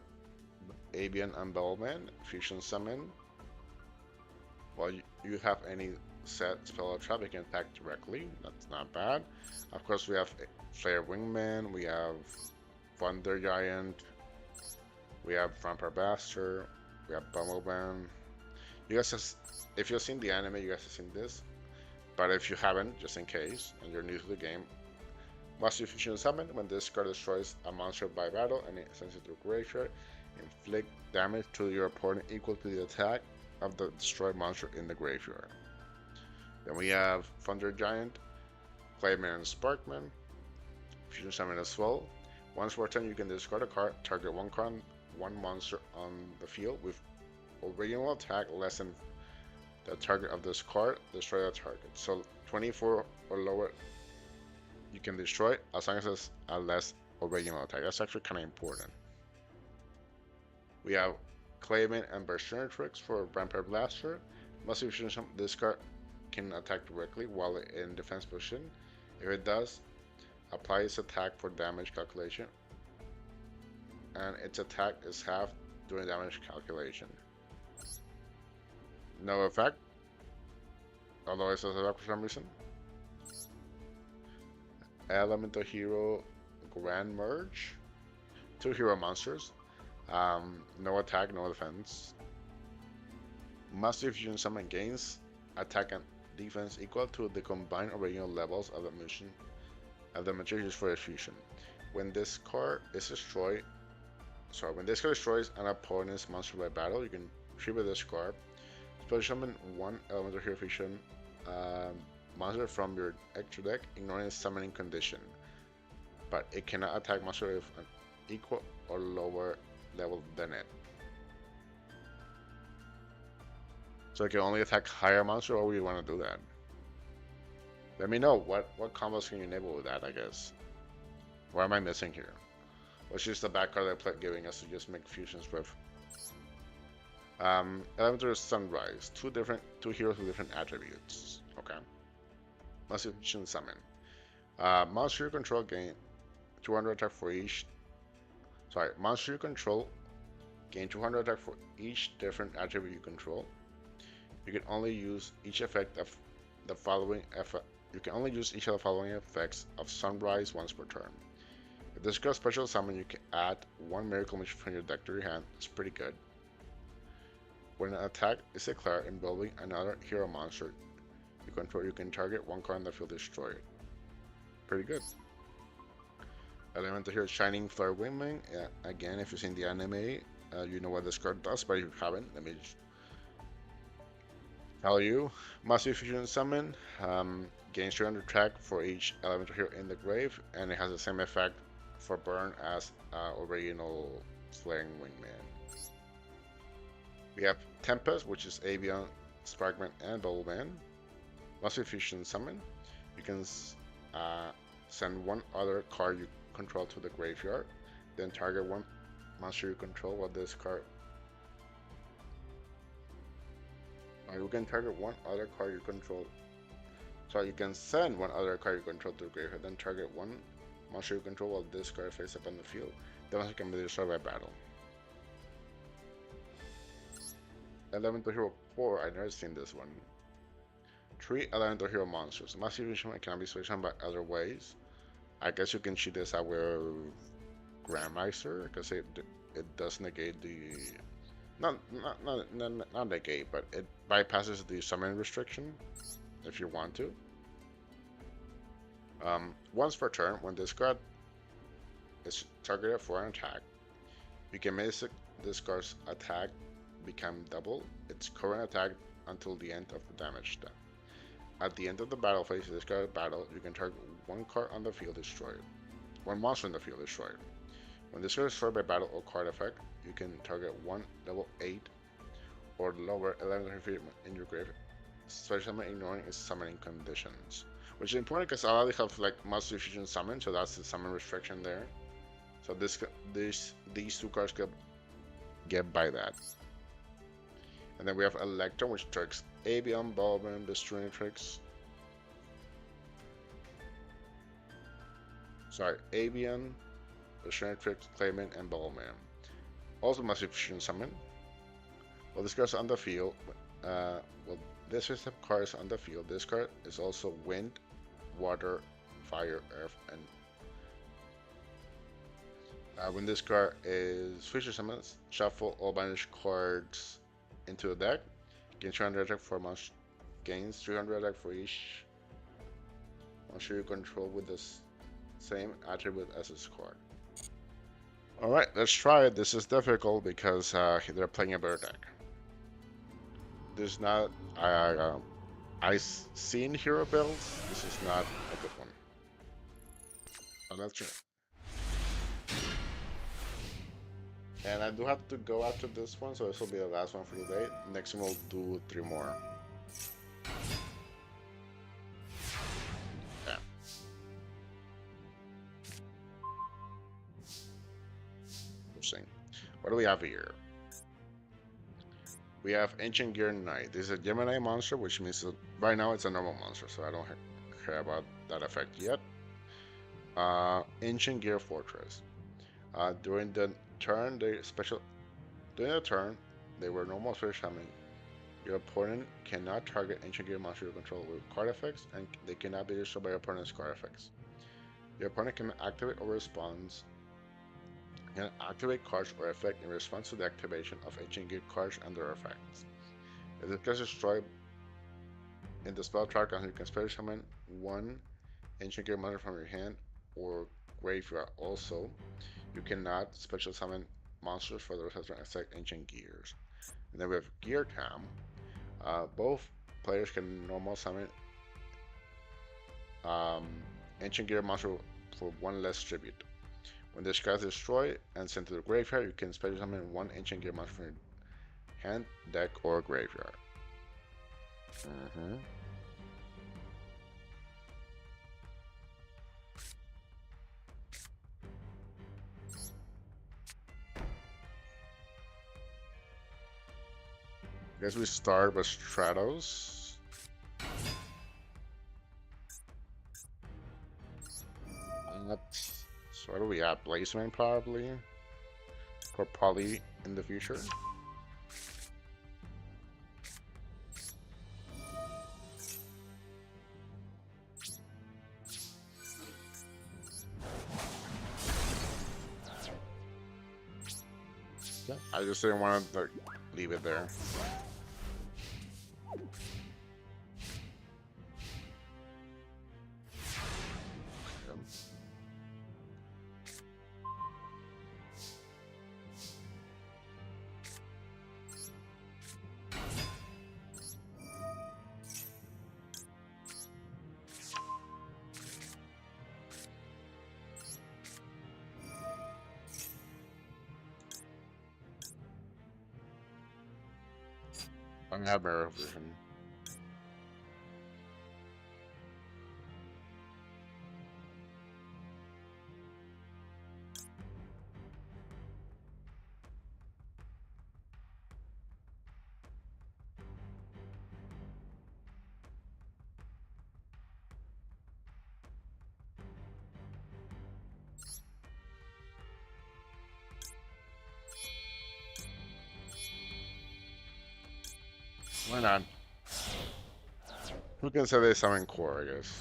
Avian, and Bellman, fusion summon. While you have any set spell or trap, you can attack directly. That's not bad. Of course, we have Flare Wingman, we have Thunder Giant, we have Vampire Bastard, we have Bumbleman. You guys have, if you've seen the anime, you guys have seen this. But if you haven't, just in case, and you're new to the game, must you fusion summon when this card destroys a monster by battle and it sends it to a graveyard, inflict damage to your opponent equal to the attack of the destroyed monster in the graveyard. Then we have Thunder Giant, Clayman, and Sparkman. Fusion summon as well. Once per turn, you can discard a card, target one monster on the field with original attack less than the target of this card, destroy that target. So 24 or lower, you can destroy as long as it's a less original attack. That's actually kind of important. We have Clayman and Berserkers for Vampire Blaster. Must fusion this card can attack directly while in defense position. If it does, apply its attack for damage calculation, and its attack is halved during damage calculation. No effect, although it says effect for some reason. Elemental Hero Grand Merge. 2 hero monsters. No attack, no defense. Must fusion summon gains attack and defense equal to the combined original levels of the mission of the materials for the fusion. When this card is destroyed, when this card destroys an opponent's monster by battle, you can tribute this card. Special summon one elemental hero fusion monster from your extra deck, ignoring the summoning condition. But it cannot attack monster with an equal or lower level than it. So it can only attack higher monster, or we want to do that. Let me know what combos can you enable with that, I guess. What am I missing here? What's just the back card that giving us to just make fusions with? Elemental Sunrise. Two heroes with different attributes. Okay. Must fusion summon. Monster you control gain 200 attack for each. Monster you control gain 200 attack for each different attribute you control. You can only use each effect of the following effect. You can only use each of the following effects of Sunrise once per turn. If this card special summon, you can add one Miracle Mission from your deck to your hand. It's pretty good. When an attack is declared involving another hero monster you control, you can target one card on the field destroyed. Pretty good. Elemental Hero Shining Flare Wingman. Again, if you've seen the anime, you know what this card does, but if you haven't, let me just tell you. Massive Fusion Summon. Gains 300 attack for each elemental hero in the grave, and it has the same effect for burn as original Flaring Wingman. We have Tempest, which is Avian, Sparkman, and Bowman. Massive Fusion Summon. You can send one other card you control to the graveyard, then target one monster you control while this card. You can target one other card you control. You can send one other card you control to the graveyard, then target one monster you control while this card face up on the field. The monster can be destroyed by battle. Elemental Hero 4, I've never seen this one. 3 elemental hero monsters. Massive Fusion can be switched on by other ways. I guess you can cheat this out with Grandmeister because it does negate the not negate, but it bypasses the summon restriction if you want to. Once per turn, when this card is targeted for an attack, you can make this card's attack become double its current attack until the end of the damage step. At the end of the battle phase, this card battle, you can target one card on the field destroyed. One monster in the field destroyed. When this card is destroyed by battle or card effect, you can target one level 8 or lower 11 in your grave, especially ignoring its summoning conditions. Which is important because I already have like Master Fusion summon, so that's the summon restriction there. So these two cards could get by that. And then we have Electrum, which tricks Avian, Ballman, Destroying Tricks. Sorry, Avian, Destroying Tricks, Claimant, and Ballman. Also Massive Fusion Summon. Well, this card's on the field. Well, this is the cards on the field. This card is also Wind, Water, Fire, Earth, and when this card is Future Summons, shuffle all banished cards into the deck. Gain 300 attack for monster. Gains 300 attack for each monster you control with the same attribute as its card. Alright, let's try it. This is difficult because they're playing a better deck. There's not. I've seen hero builds. This is not a good one. But let's try. And I do have to go after this one, so this will be the last one for today. Next one we'll do 3 more. Yeah. Interesting. What do we have here? We have Ancient Gear Knight. This is a Gemini monster, which means that right now it's a normal monster, so I don't care about that effect yet. Ancient Gear Fortress. During the turn, they were normal special summon. Your opponent cannot target Ancient Gear monster you control with card effects, and they cannot be destroyed by your opponent's card effects. Your opponent can activate or can activate cards or effect in response to the activation of Ancient Gear cards and their effects. If this gets destroyed in the spell track, you can special summon one Ancient Gear monster from your hand or graveyard. Also, you cannot special summon monsters for the rest of the turn except Ancient Gears. And then we have Gear Cam. Both players can normal summon Ancient Gear monster for one less tribute. When this card is destroyed and sent to the graveyard, you can special summon one Ancient Gear monster from your hand, deck, or graveyard. Guess we start with Stratos. So what do we have? Blazeman probably? Or Poly in the future? Yeah, I just didn't want to leave it there. I have mirror vision. Why not? We can say they summon core, I guess.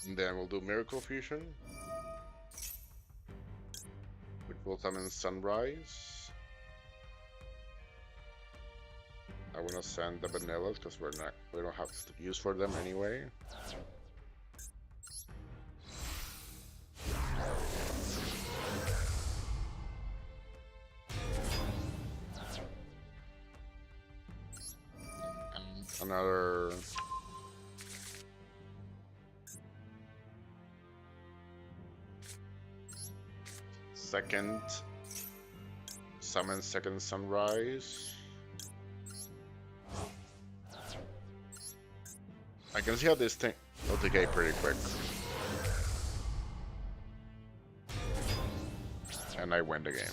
And then we'll do Miracle Fusion, which will summon Sunrise. I want to send the vanillas because we don't have use for them anyway. And another second summon second Sunrise. I can see how this thing will decay pretty quick. And I win the game.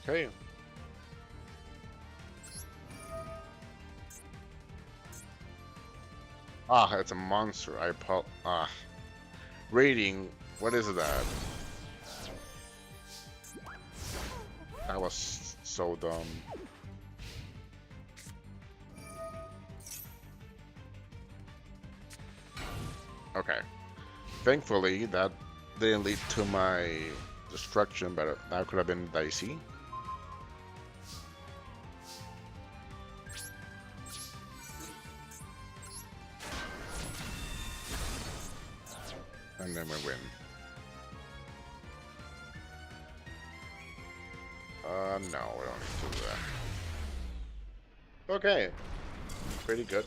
Okay. Ah, it's a monster. Rating. What is that? That was so dumb. Okay. Thankfully, that didn't lead to my destruction, but that could have been dicey. And then we win. No, we don't need to do that. Okay. Pretty good.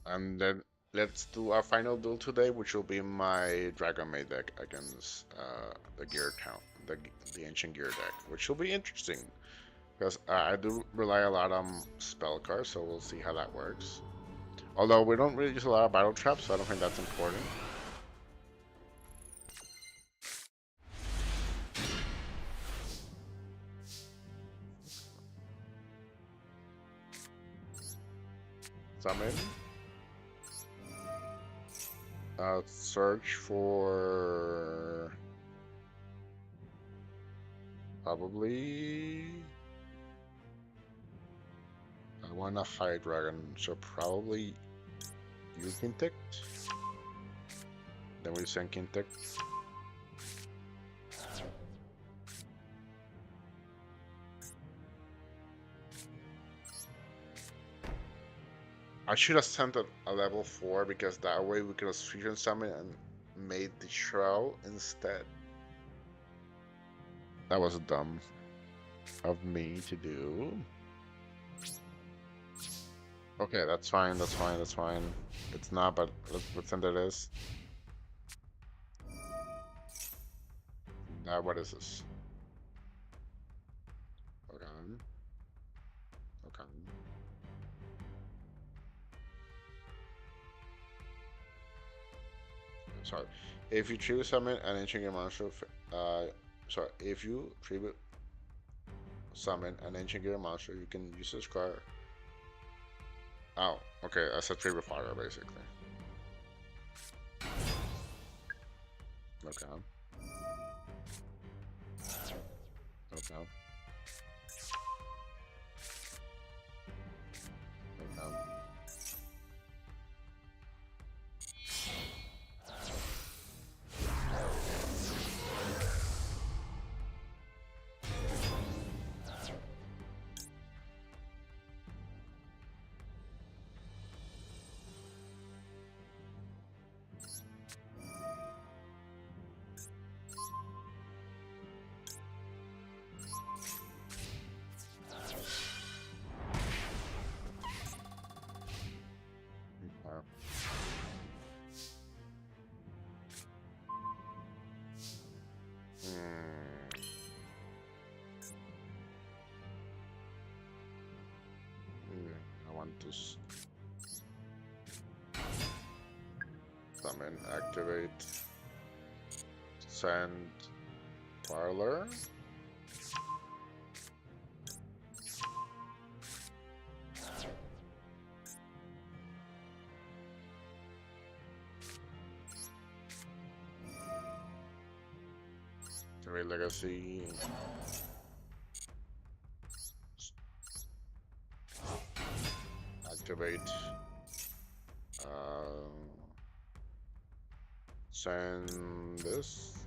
And then let's do our final duel today, which will be my Dragon Maid deck against the Gear Count, the Ancient Gear deck, which will be interesting because I do rely a lot on spell cards, so we'll see how that works. Although we don't really use a lot of battle traps, so I don't think that's important. Summon. Search for probably. I want a high dragon, so probably you Kintic. Then we send Kintic. I should have sent a level 4 because that way we could have fusion summon and made the Shroud instead. That was dumb of me to do. Okay, that's fine, that's fine, that's fine. It's not, but let's pretend it is. Now, what is this? Okay. Okay. Sorry. If you tribute summon an ancient gear monster, sorry, if you tribute summon an ancient gear monster, you can use this card. Oh, okay, that's a tribute fire basically. Okay. Okay. Okay. Just summon, activate, send parlor. Activate legacy. Activate. Send this.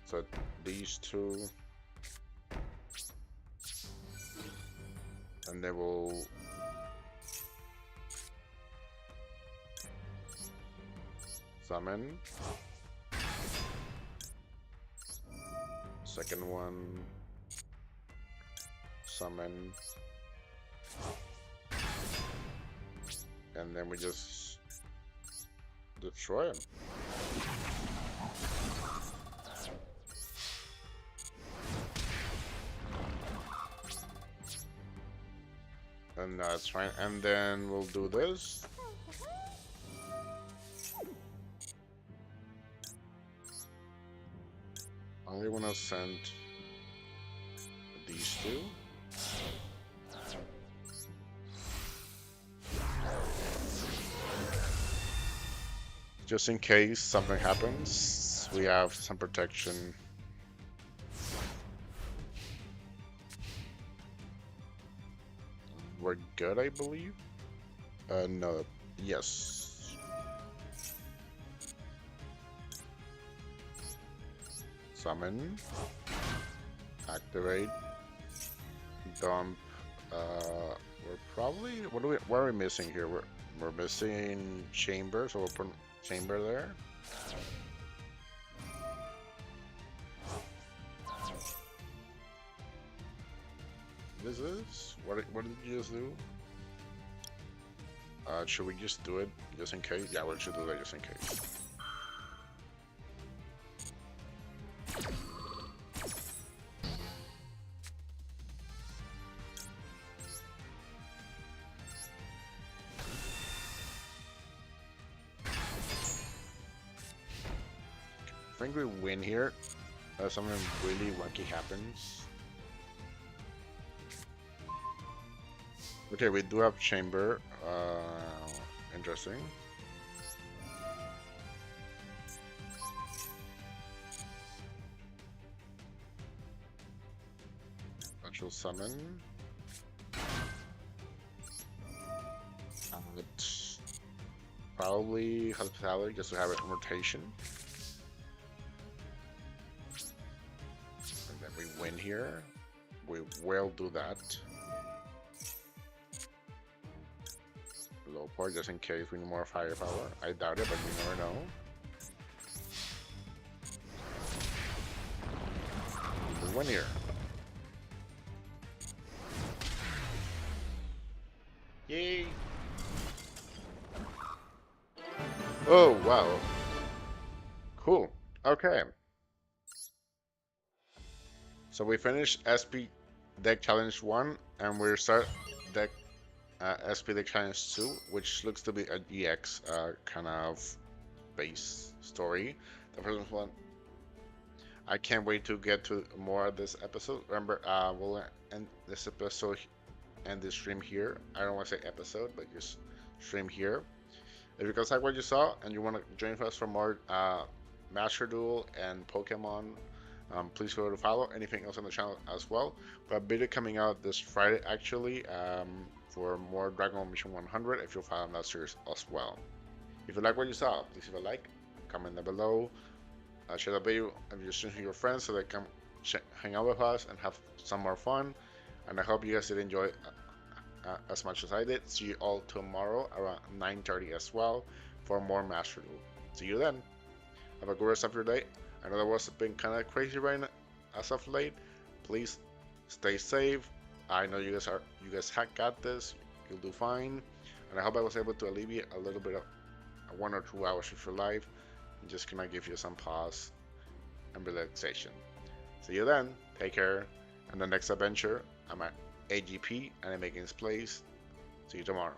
So these two, and they will summon. Second one, summon, and then we just destroy him. And that's fine. And then we'll do this. Only want to send these two. Just in case something happens, we have some protection. We're good, I believe. No. Yes. Summon. Activate. Dump. We're probably. What are we missing here? We're missing chamber, so we'll put chamber there. This is what did you just do? Should we just do it just in case? Yeah, we should do that just in case. I think we win here. Something really wacky happens. Okay, we do have chamber. Interesting. Special summon. Probably hospitality just to have it in rotation. And then we win here. We will do that. Low part just in case we need more firepower. I doubt it, but you never know. We win here. Yay! Oh wow. Cool. Okay. So we finished SP Deck Challenge 1 and we're start deck SP Deck Challenge 2, which looks to be a GX kind of base story. The first one, I can't wait to get to more of this episode. Remember, we'll end this episode and this stream here. I don't want to say episode, but just stream here. If you guys like what you saw and you want to join us for more Master Duel and Pokemon, please go to follow anything else on the channel as well. We have a video coming out this Friday actually for more Dragon Ball Mission 100 if you'll follow that series as well. If you like what you saw, please leave a like, comment down below, share the video and your stream with your friends so they can hang out with us and have some more fun. And I hope you guys did enjoy as much as I did. See you all tomorrow around 9:30 as well for more Master Duel. See you then. Have a good rest of your day. I know that was been kind of crazy right now as of late. Please stay safe. I know you guys got this. You'll do fine. And I hope I was able to alleviate a little bit of 1 or 2 hours of your life and just kind of give you some pause and relaxation. See you then. Take care. And the next adventure, I'm at AGP and I'm making this place. See you tomorrow.